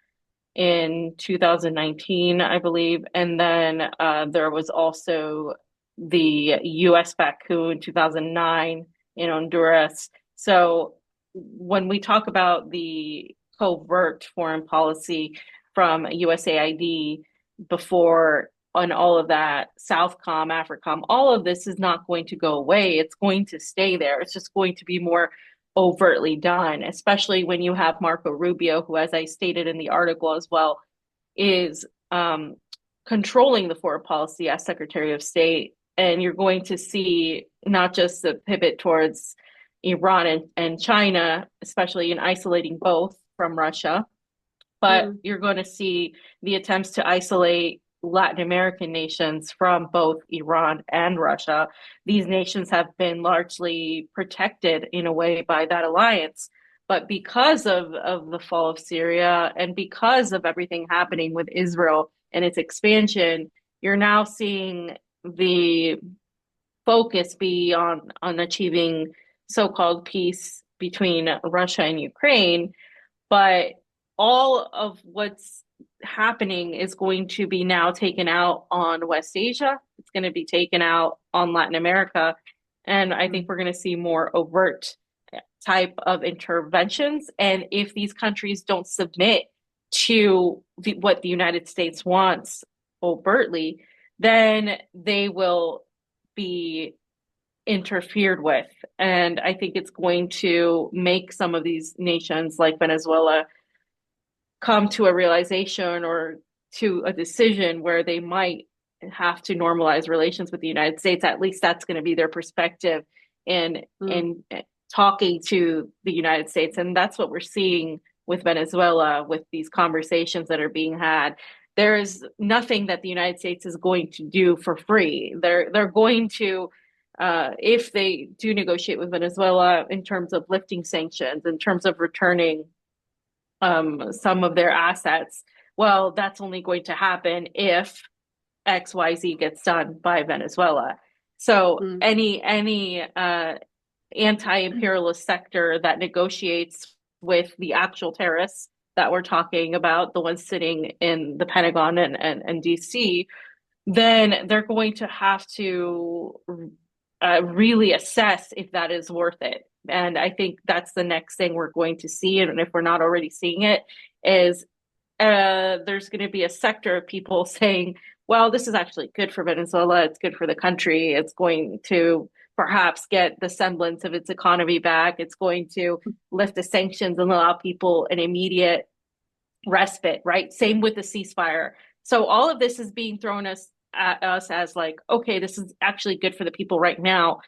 in 2019, I believe. And then there was also the U.S.-backed coup in 2009 in Honduras. So when we talk about the covert foreign policy from USAID before, on all of that, Southcom, Africom, all of this is not going to go away. It's going to stay there. It's just going to be more overtly done, especially when you have Marco Rubio, who, as I stated in the article as well, is controlling the foreign policy as Secretary of State. And you're going to see not just the pivot towards Iran and China, especially in isolating both from Russia, but you're going to see the attempts to isolate Latin American nations from both Iran and Russia. These nations have been largely protected in a way by that alliance. But because of the fall of Syria and because of everything happening with Israel and its expansion, you're now seeing the focus be on achieving so-called peace between Russia and Ukraine. But all of what's happening is going to be now taken out on West Asia. It's going to be taken out on Latin America. And I think we're going to see more overt type of interventions. And if these countries don't submit to what the United States wants overtly, then they will be interfered with. And I think it's going to make some of these nations like Venezuela come to a realization or to a decision where they might have to normalize relations with the United States. At least that's going to be their perspective in talking to the United States. And that's what we're seeing with Venezuela, with these conversations that are being had. There is nothing that the United States is going to do for free. They're going to if they do negotiate with Venezuela in terms of lifting sanctions, in terms of returning some of their assets, well, that's only going to happen if XYZ gets done by Venezuela. So Mm. any anti-imperialist sector that negotiates with the actual terrorists that we're talking about, the ones sitting in the Pentagon and DC, then they're going to have to really assess if that is worth it. And I think that's the next thing we're going to see. And if we're not already seeing it, is there's going to be a sector of people saying, well, this is actually good for Venezuela. It's good for the country. It's going to perhaps get the semblance of its economy back. It's going to lift the sanctions and allow people an immediate respite, right? Same with the ceasefire. So all of this is being thrown at us as like, okay, this is actually good for the people right now.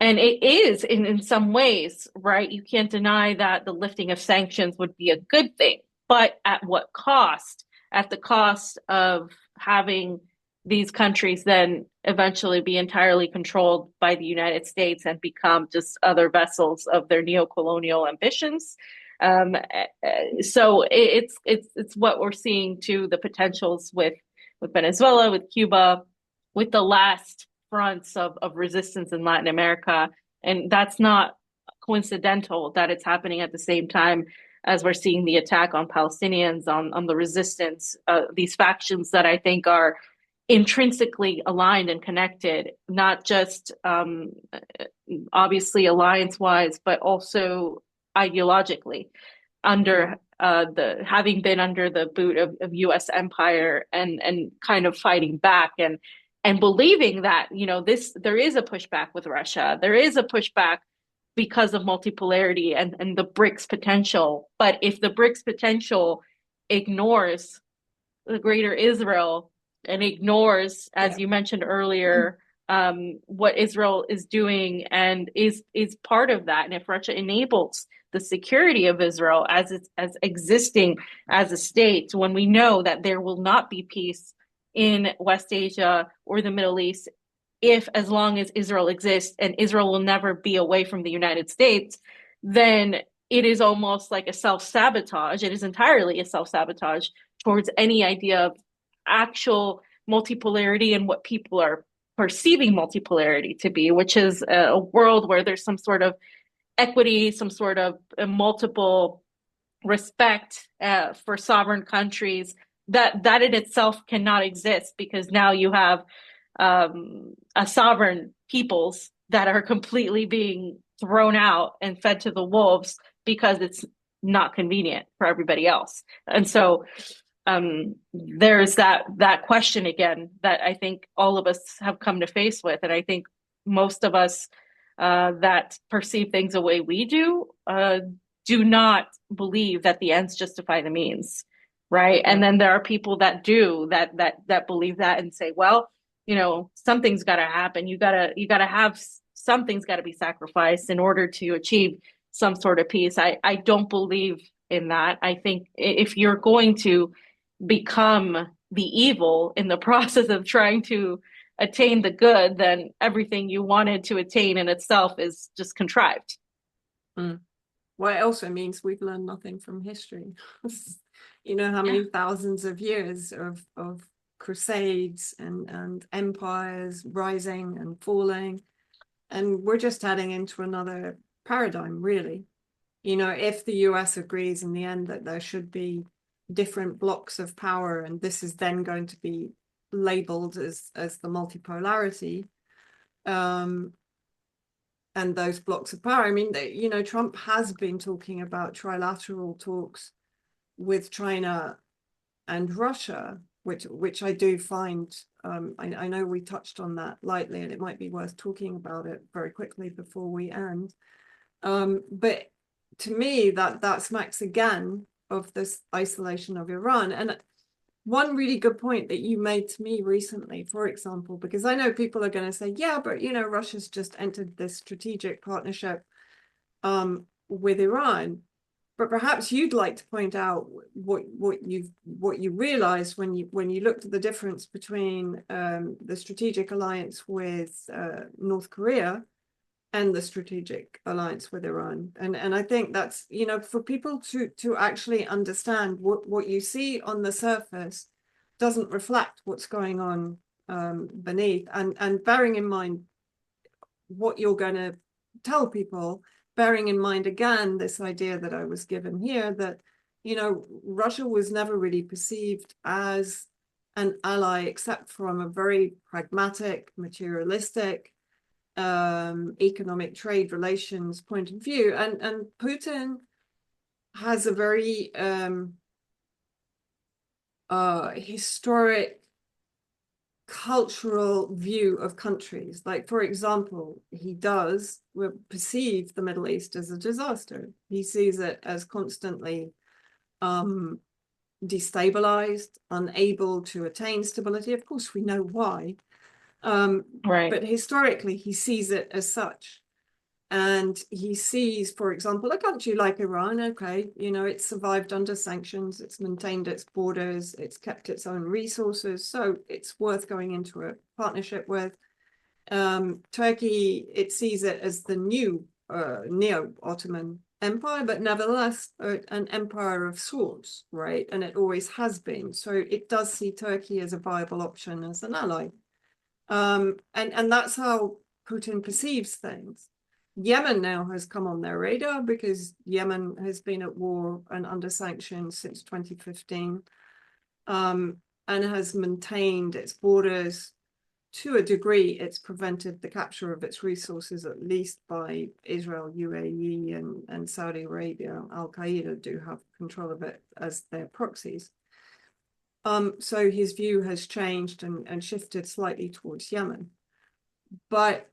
And it is in some ways, right? You can't deny that the lifting of sanctions would be a good thing, but at what cost? At the cost of having these countries then eventually be entirely controlled by the United States and become just other vessels of their neo-colonial ambitions. So it's what we're seeing to the potentials with Venezuela, with Cuba, with the last fronts of resistance in Latin America. And that's not coincidental that it's happening at the same time as we're seeing the attack on Palestinians, on the resistance, these factions that I think are intrinsically aligned and connected, not just obviously alliance-wise, but also ideologically under the having been under the boot of US empire and kind of fighting back and believing that, you know, there is a pushback with Russia. There is a pushback because of multipolarity and the BRICS potential. But if the BRICS potential ignores the greater Israel and ignores, as you mentioned earlier, what Israel is doing and is part of that, and if Russia enables the security of Israel as existing as a state, when we know that there will not be peace in West Asia or the Middle East, if as long as Israel exists and Israel will never be away from the United States, then it is almost like a self-sabotage. It is entirely a self-sabotage towards any idea of actual multipolarity and what people are perceiving multipolarity to be, which is a world where there's some sort of equity, some sort of multiple respect for sovereign countries that in itself cannot exist, because now you have a sovereign peoples that are completely being thrown out and fed to the wolves because it's not convenient for everybody else. And so there's that question again that I think all of us have come to face with. And I think most of us that perceive things the way we do not believe that the ends justify the means, right? And then there are people that do that believe that and say, well, you know, something's got to happen. You gotta have something's got to be sacrificed in order to achieve some sort of peace. I don't believe in that. I think if you're going to become the evil in the process of trying to attain the good, then everything you wanted to attain in itself is just contrived. Mm. Well, it also means we've learned nothing from history. You know how many thousands of years of crusades and empires rising and falling, and we're just heading into another paradigm, really. You know, if the US agrees in the end that there should be different blocks of power, and this is then going to be labeled as the multipolarity, and those blocks of power, I mean, you know, Trump has been talking about trilateral talks with China and Russia, which I do find, I know we touched on that lightly, and it might be worth talking about it very quickly before we end. But to me, that smacks again of this isolation of Iran. And one really good point that you made to me recently, for example, because I know people are going to say, yeah, but you know, Russia's just entered this strategic partnership with Iran. But perhaps you'd like to point out what you realized when you looked at the difference between the strategic alliance with North Korea and the strategic alliance with Iran. And I think that's, you know, for people to actually understand what you see on the surface doesn't reflect what's going on beneath. And bearing in mind what you're going to tell people, bearing in mind again this idea that I was given here, that, you know, Russia was never really perceived as an ally except from a very pragmatic, materialistic, economic trade relations point of view. And Putin has a very historic cultural view of countries. Like, for example, he does perceive the Middle East as a disaster. He sees it as constantly destabilized, unable to attain stability. Of course, we know why. Right. But historically, he sees it as such. And he sees, for example, a country like Iran, okay, you know, it's survived under sanctions, it's maintained its borders, it's kept its own resources, so it's worth going into a partnership with. Turkey, it sees it as the new neo-Ottoman empire, but nevertheless an empire of sorts, right? And it always has been. So it does see Turkey as a viable option as an ally. And that's how Putin perceives things. Yemen now has come on their radar because Yemen has been at war and under sanctions since 2015, and has maintained its borders to a degree. It's prevented the capture of its resources, at least by Israel, UAE, and Saudi Arabia. Al-Qaeda do have control of it as their proxies. So his view has changed and shifted slightly towards Yemen. But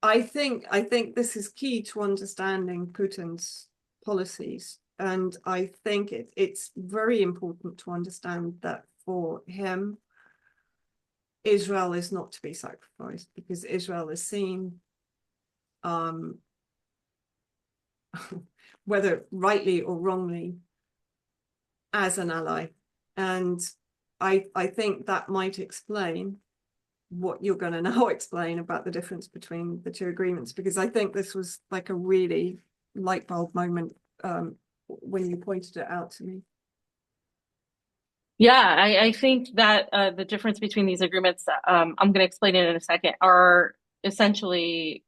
I think this is key to understanding Putin's policies. And I think it's very important to understand that for him, Israel is not to be sacrificed, because Israel is seen, whether rightly or wrongly, as an ally. And I think that might explain what you're going to now explain about the difference between the two agreements, because I think this was like a really light bulb moment when you pointed it out to me. Yeah, I think that the difference between these agreements, I'm going to explain it in a second, are essentially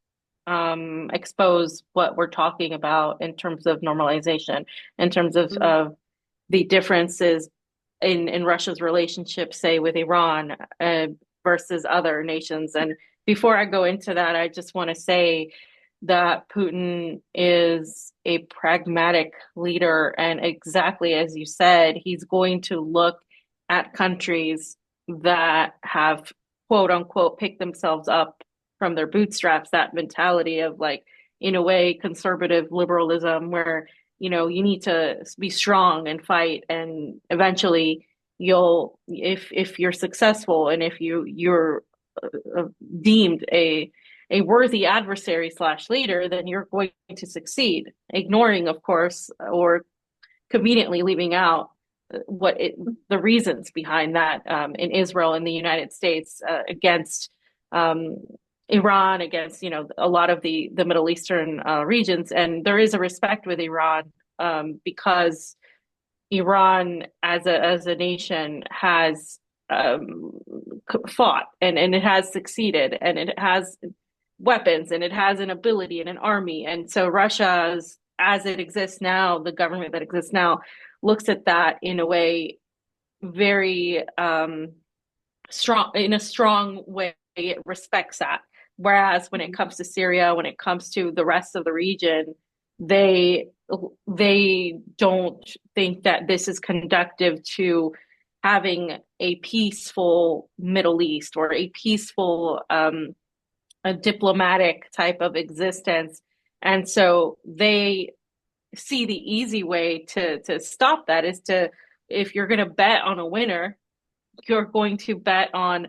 expose what we're talking about in terms of normalization, in terms of the differences in Russia's relationship, say, with Iran versus other nations. And before I go into that, I just want to say that Putin is a pragmatic leader. And exactly as you said, he's going to look at countries that have, quote unquote, picked themselves up from their bootstraps, that mentality of, like, in a way, conservative liberalism, where, you know, you need to be strong and fight, and eventually you'll, if you're successful, and if you're deemed a worthy adversary slash leader, then you're going to succeed, ignoring, of course, or conveniently leaving out the reasons behind that, in Israel and the United States, against Iran, against, you know, a lot of the Middle Eastern regions. And there is a respect with Iran, because Iran as a nation has fought, and it has succeeded, and it has weapons, and it has an ability and an army. And so Russia's, as it exists now, the government that exists now, looks at that in a way very strong, in a strong way. It respects that. Whereas when it comes to Syria, when it comes to the rest of the region, they don't think that this is conducive to having a peaceful Middle East, or a peaceful a diplomatic type of existence. And so they see the easy way to stop that is to, if you're going to bet on a winner, you're going to bet on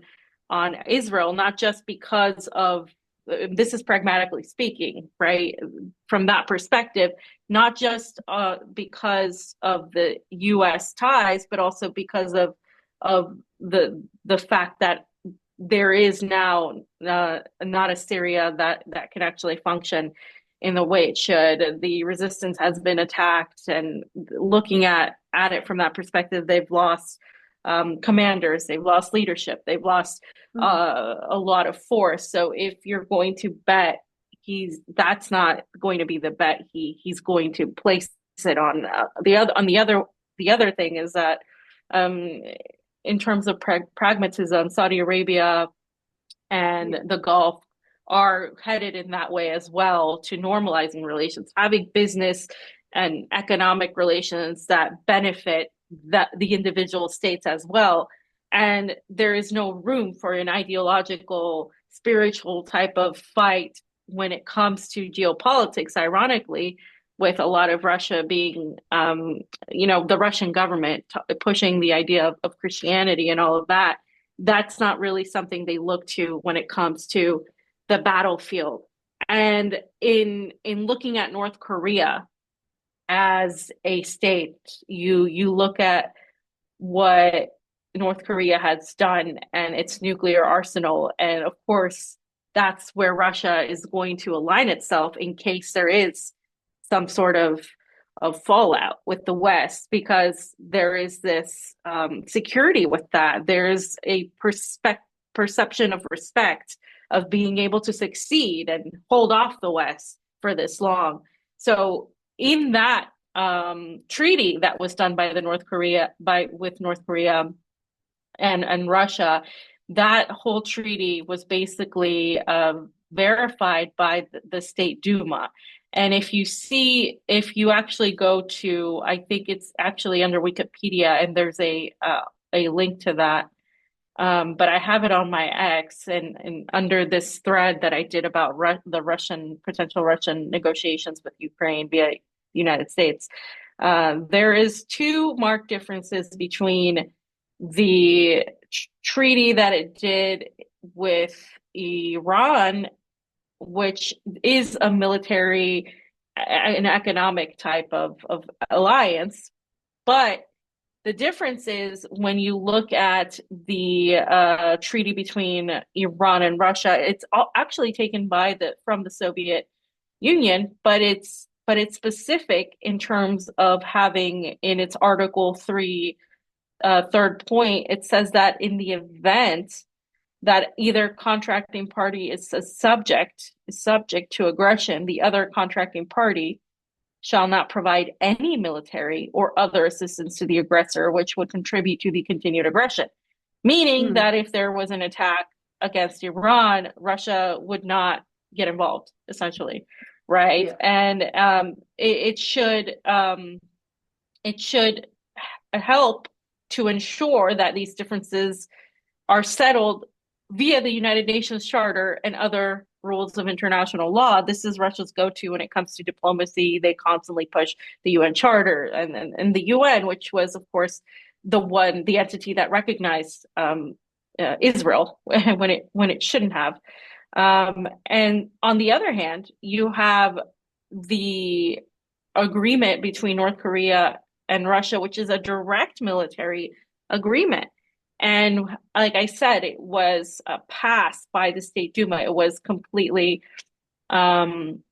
Israel, not just because of this is pragmatically speaking, right? From that perspective, not just because of the U.S. ties, but also because of the fact that there is now not a Syria that can actually function in the way it should. The resistance has been attacked, and looking at it from that perspective, they've lost commanders, they've lost leadership, they've lost a lot of force. So if you're going to bet, that's not going to be the bet he's going to place it on. The other thing is that in terms of pragmatism, Saudi Arabia and the Gulf are headed in that way as well, to normalizing relations, having business and economic relations that benefit the individual states as well. And there is no room for an ideological, spiritual type of fight when it comes to geopolitics, ironically, with a lot of Russia being, the Russian government pushing the idea of Christianity and all of that. That's not really something they look to when it comes to the battlefield. And in looking at North Korea as a state, you look at what North Korea has done and its nuclear arsenal, and of course that's where Russia is going to align itself in case there is some sort of fallout with the West, because there is this security with that. There's a perception of respect, of being able to succeed and hold off the West for this long. So in that treaty that was done by North Korea and Russia, that whole treaty was basically verified by the State Duma. And if you actually go to, I think it's actually under Wikipedia, and there's a link to that. But I have it on my X, and under this thread that I did about the potential Russian negotiations with Ukraine via United States. There is two marked differences between the treaty that it did with Iran, which is a military and economic type of alliance. But the difference is when you look at the treaty between Iran and Russia, it's actually taken from the Soviet Union, but it's specific in terms of having in its Article 3, third point, it says that in the event that either contracting party is subject to aggression, the other contracting party shall not provide any military or other assistance to the aggressor, which would contribute to the continued aggression. Meaning that if there was an attack against Iran, Russia would not get involved, essentially, right? Yeah. And it should help to ensure that these differences are settled via the United Nations Charter and other rules of international law. This is Russia's go-to when it comes to diplomacy. They constantly push the UN Charter and the UN, which was, of course, the entity that recognized Israel when it shouldn't have. And on the other hand, you have the agreement between North Korea and Russia, which is a direct military agreement. And like I said, it was passed by the State Duma. It was completely verified.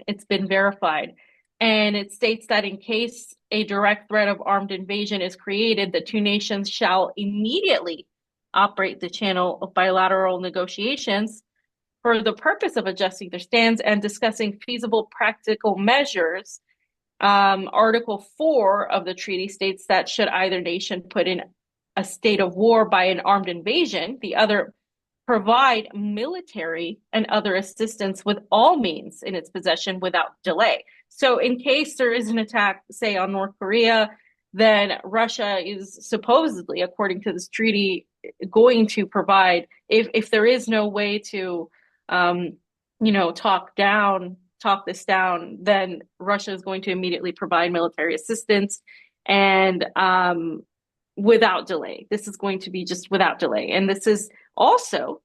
It's been verified. And it states that in case a direct threat of armed invasion is created, the two nations shall immediately operate the channel of bilateral negotiations for the purpose of adjusting their stands and discussing feasible practical measures. Article 4 of the treaty states that should either nation put in a state of war by an armed invasion, the other provide military and other assistance with all means in its possession without delay. So in case there is an attack, say, on North Korea, then Russia is supposedly, according to this treaty, going to provide, if there is no way to, talk this down, then Russia is going to immediately provide military assistance and without delay. This is going to be just without delay. And this is also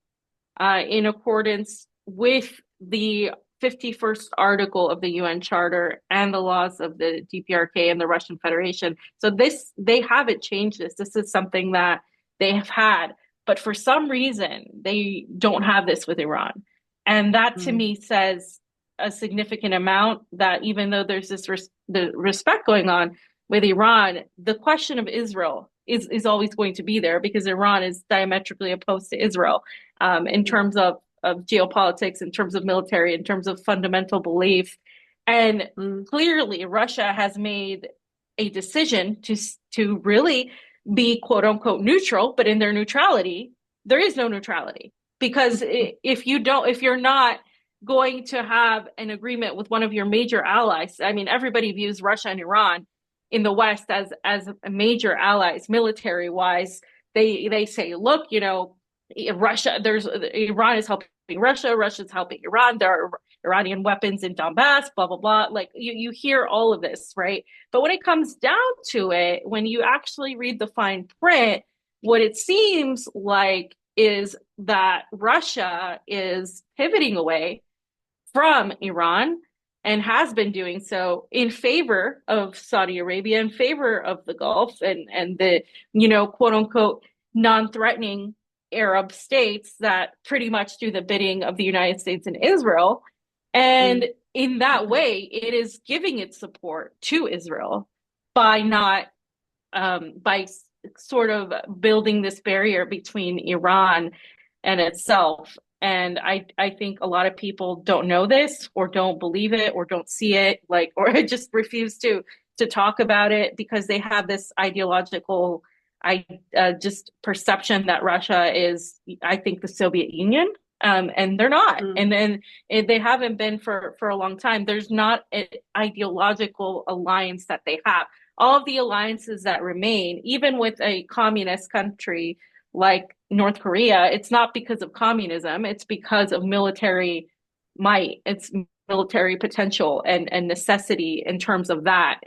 in accordance with the 51st article of the UN Charter and the laws of the DPRK and the Russian Federation. So they haven't changed this. This is something that they have had, but for some reason they don't have this with Iran. And that to me says a significant amount, that even though there's this the respect going on with Iran, the question of Israel is always going to be there, because Iran is diametrically opposed to Israel in terms of geopolitics, in terms of military, in terms of fundamental belief. And clearly Russia has made a decision to really be quote unquote neutral, but in their neutrality, there is no neutrality. Because if you're not going to have an agreement with one of your major allies, I mean, everybody views Russia and Iran in the West as major allies, military wise. They say, look, you know, Iran is helping Russia, Russia's helping Iran, there are Iranian weapons in Donbass, blah, blah, blah. Like you hear all of this, right? But when it comes down to it, when you actually read the fine print, what it seems like is that Russia is pivoting away from Iran and has been doing so in favor of Saudi Arabia, in favor of the Gulf and the, you know, quote unquote, non-threatening Arab states that pretty much do the bidding of the United States and Israel. And in that way, it is giving its support to Israel by not, by sort of building this barrier between Iran and itself. And I think a lot of people don't know this, or don't believe it, or don't see it, like, or just refuse to talk about it, because they have this ideological just perception that Russia is, I think, the Soviet Union. And they're not. And then they haven't been for a long time. There's not an ideological alliance that they have. All of the alliances that remain, even with a communist country like North Korea, it's not because of communism, it's because of military might, it's military potential and necessity in terms of that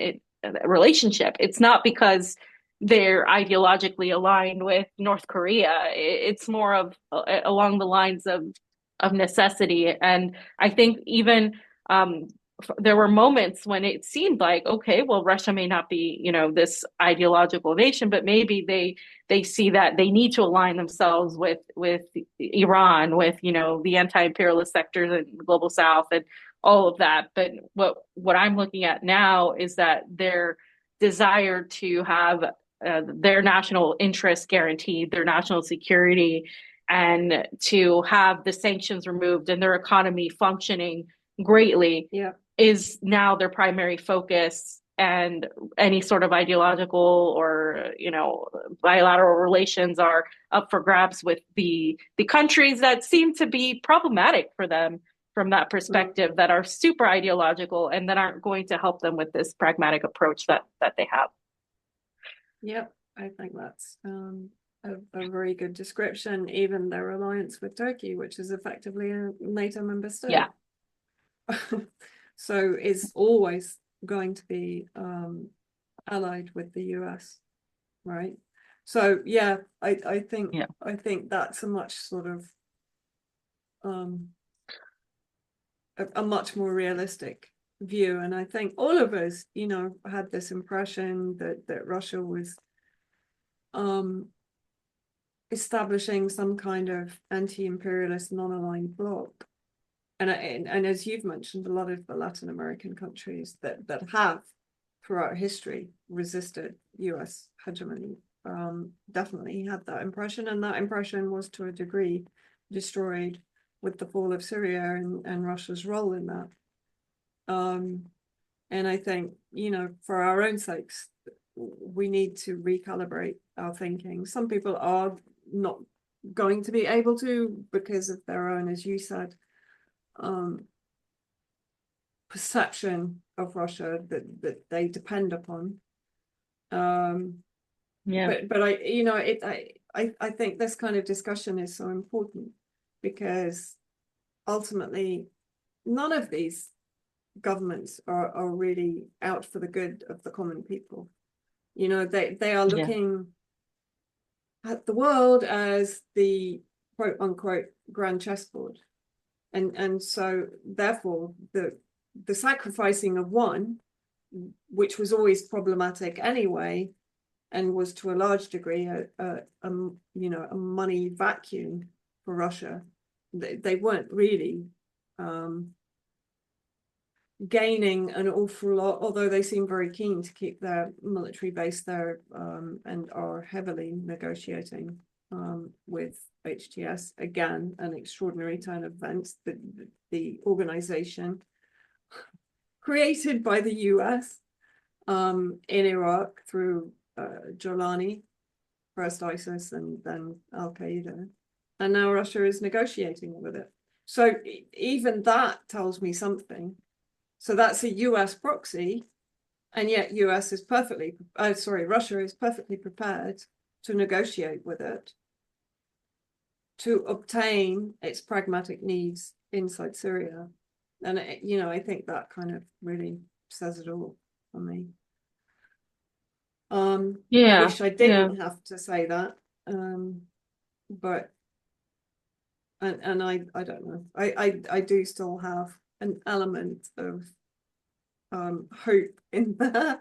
relationship. It's not because they're ideologically aligned with North Korea. It's more of along the lines of necessity. And I think even there were moments when it seemed like, okay, well, Russia may not be, you know, this ideological nation, but maybe they see that they need to align themselves with Iran, with, you know, the anti-imperialist sectors and the global South and all of that. But what I'm looking at now is that their desire to have their national interests guaranteed, their national security, and to have the sanctions removed and their economy functioning greatly is now their primary focus. And any sort of ideological or, you know, bilateral relations are up for grabs with the countries that seem to be problematic for them from that perspective, that are super ideological and that aren't going to help them with this pragmatic approach that they have. Yep, I think that's a very good description. Even their alliance with Turkey, which is effectively a NATO member state. Yeah. So is always going to be allied with the US, right? So yeah, I think that's a much sort of a much more realistic view. And I think all of us, you know, had this impression that Russia was establishing some kind of anti-imperialist non-aligned bloc. And as you've mentioned, a lot of the Latin American countries that have throughout history resisted US hegemony definitely had that impression, and that impression was to a degree destroyed with the fall of Syria and Russia's role in that. And I think, you know, for our own sakes, we need to recalibrate our thinking. Some people are not going to be able to because of their own, as you said, perception of Russia that they depend upon. But I, you know, I think this kind of discussion is so important, because ultimately none of these governments are really out for the good of the common people. You know, they are looking at the world as the quote unquote grand chessboard. And so therefore the sacrificing of one, which was always problematic anyway, and was to a large degree a money vacuum for Russia. They weren't really gaining an awful lot, although they seem very keen to keep their military base there, and are heavily negotiating with HTS. Again, an extraordinary turn of events. The organization created by the US in Iraq through Jolani, first ISIS and then Al-Qaeda, and now Russia is negotiating with it. So even that tells me something. So that's a US proxy, and yet Russia is perfectly prepared to negotiate with it to obtain its pragmatic needs inside Syria. And I think that kind of really says it all for me. I wish I didn't have to say that, but I don't know. I do still have an element of hope in there.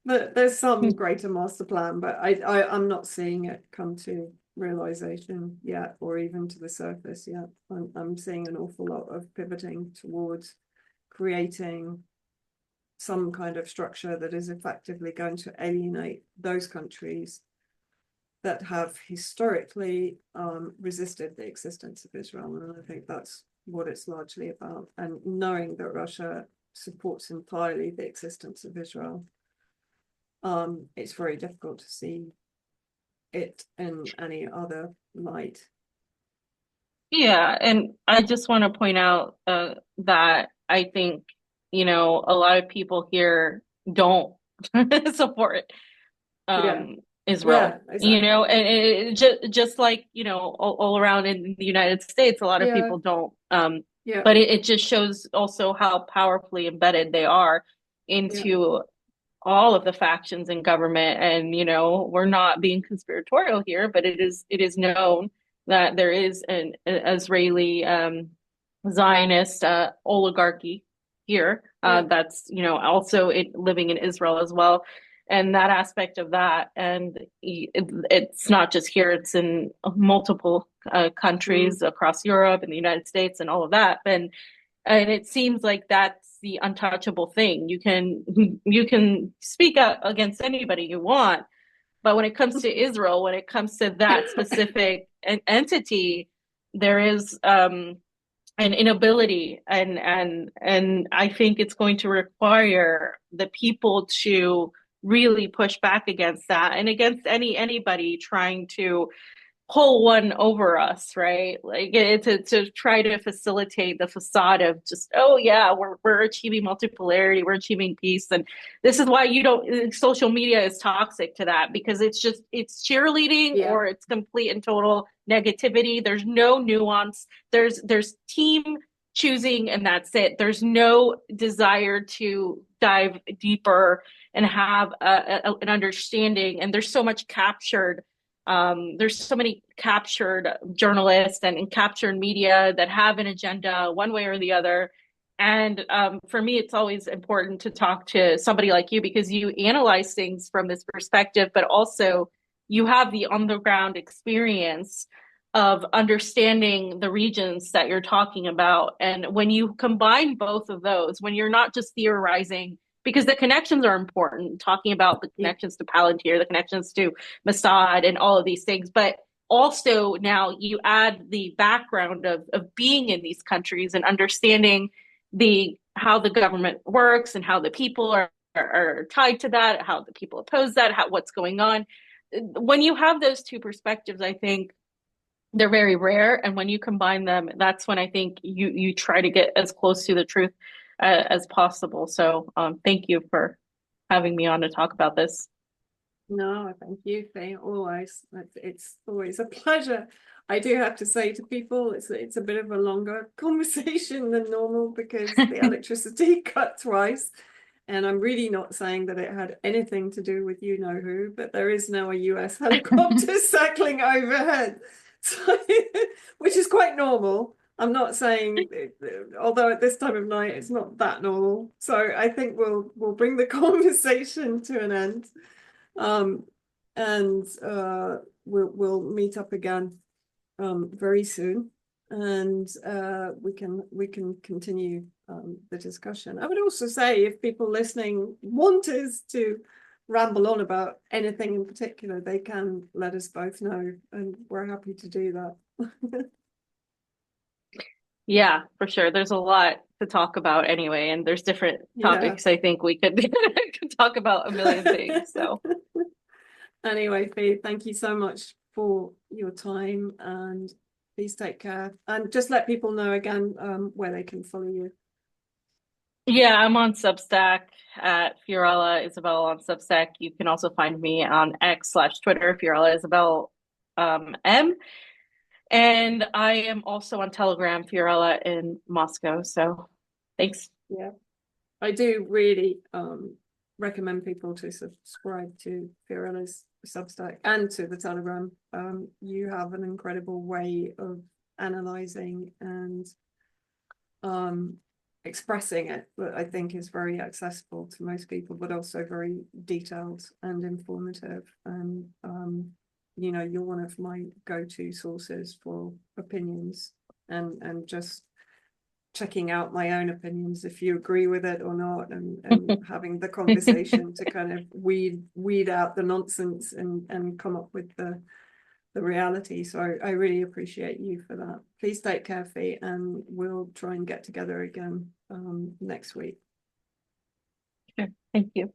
But there's some greater master plan, but I'm not seeing it come to realization yet, or even to the surface yet. I'm seeing an awful lot of pivoting towards creating some kind of structure that is effectively going to alienate those countries that have historically resisted the existence of Israel. And I think that's what it's largely about. And knowing that Russia supports entirely the existence of Israel, it's very difficult to see it in any other light. Yeah, and I just want to point out that I think, a lot of people here don't support Israel, Yeah, exactly. and just like, all around in the United States, a lot of people don't. But it just shows also how powerfully embedded they are into all of the factions in government. And, we're not being conspiratorial here, but it is known that there is an Israeli Zionist oligarchy here that's, also living in Israel as well. And that aspect of that, and it's not just here, it's in multiple countries across Europe and the United States and all of that. And it seems like that's the untouchable thing. You can speak out against anybody you want, but when it comes to Israel, when it comes to that specific entity, there is an inability, and I think it's going to require the people to really push back against that, and against anybody trying to pull one over us, right? Like to try to facilitate the facade of just, oh yeah, we're achieving multipolarity, we're achieving peace. And this is why social media is toxic to that, because it's cheerleading or it's complete and total negativity. There's no nuance. There's team choosing, and that's it. There's no desire to dive deeper and have an understanding. And there's so much captured. There's so many captured journalists and captured media that have an agenda one way or the other. And for me, it's always important to talk to somebody like you, because you analyze things from this perspective, but also you have the on the ground experience of understanding the regions that you're talking about. And when you combine both of those, when you're not just theorizing, because the connections are important, talking about the connections to Palantir, the connections to Mossad and all of these things, but also now you add the background of being in these countries and understanding how the government works and how the people are tied to that, how the people oppose that, what's going on. When you have those two perspectives, I think they're very rare. And when you combine them, that's when I think you try to get as close to the truth as possible. So thank you for having me on to talk about this. No, thank you, Faye. Always. It's always a pleasure. I do have to say to people, it's a bit of a longer conversation than normal because the electricity cut twice. And I'm really not saying that it had anything to do with you know who, but there is now a US helicopter circling overhead. So, which is quite normal. I'm not saying, although at this time of night it's not that normal. So I think we'll bring the conversation to an end, and we'll meet up again very soon, and we can continue the discussion. I would also say, if people listening want us to ramble on about anything in particular, they can let us both know, and we're happy to do that. Yeah, for sure. There's a lot to talk about anyway, and there's different Yeah. topics I think we could, could talk about a million things. So Anyway, Fee, thank you so much for your time, and please take care. And just let people know again where they can follow you. yeah, I'm on Substack at Fiorella Isabel on Substack. You can also find me on X/Twitter, Fiorella Isabel M. And I am also on Telegram, Fiorella in Moscow. So thanks. Yeah, I do really recommend people to subscribe to Fiorella's Substack and to the Telegram. You have an incredible way of analyzing and expressing it that I think is very accessible to most people, but also very detailed and informative. And you know, you're one of my go-to sources for opinions, and just checking out my own opinions, if you agree with it or not, and having the conversation to kind of weed out the nonsense and come up with the reality. So I really appreciate you for that. Please take care, Fee, and we'll try and get together again next week. Sure. Thank you.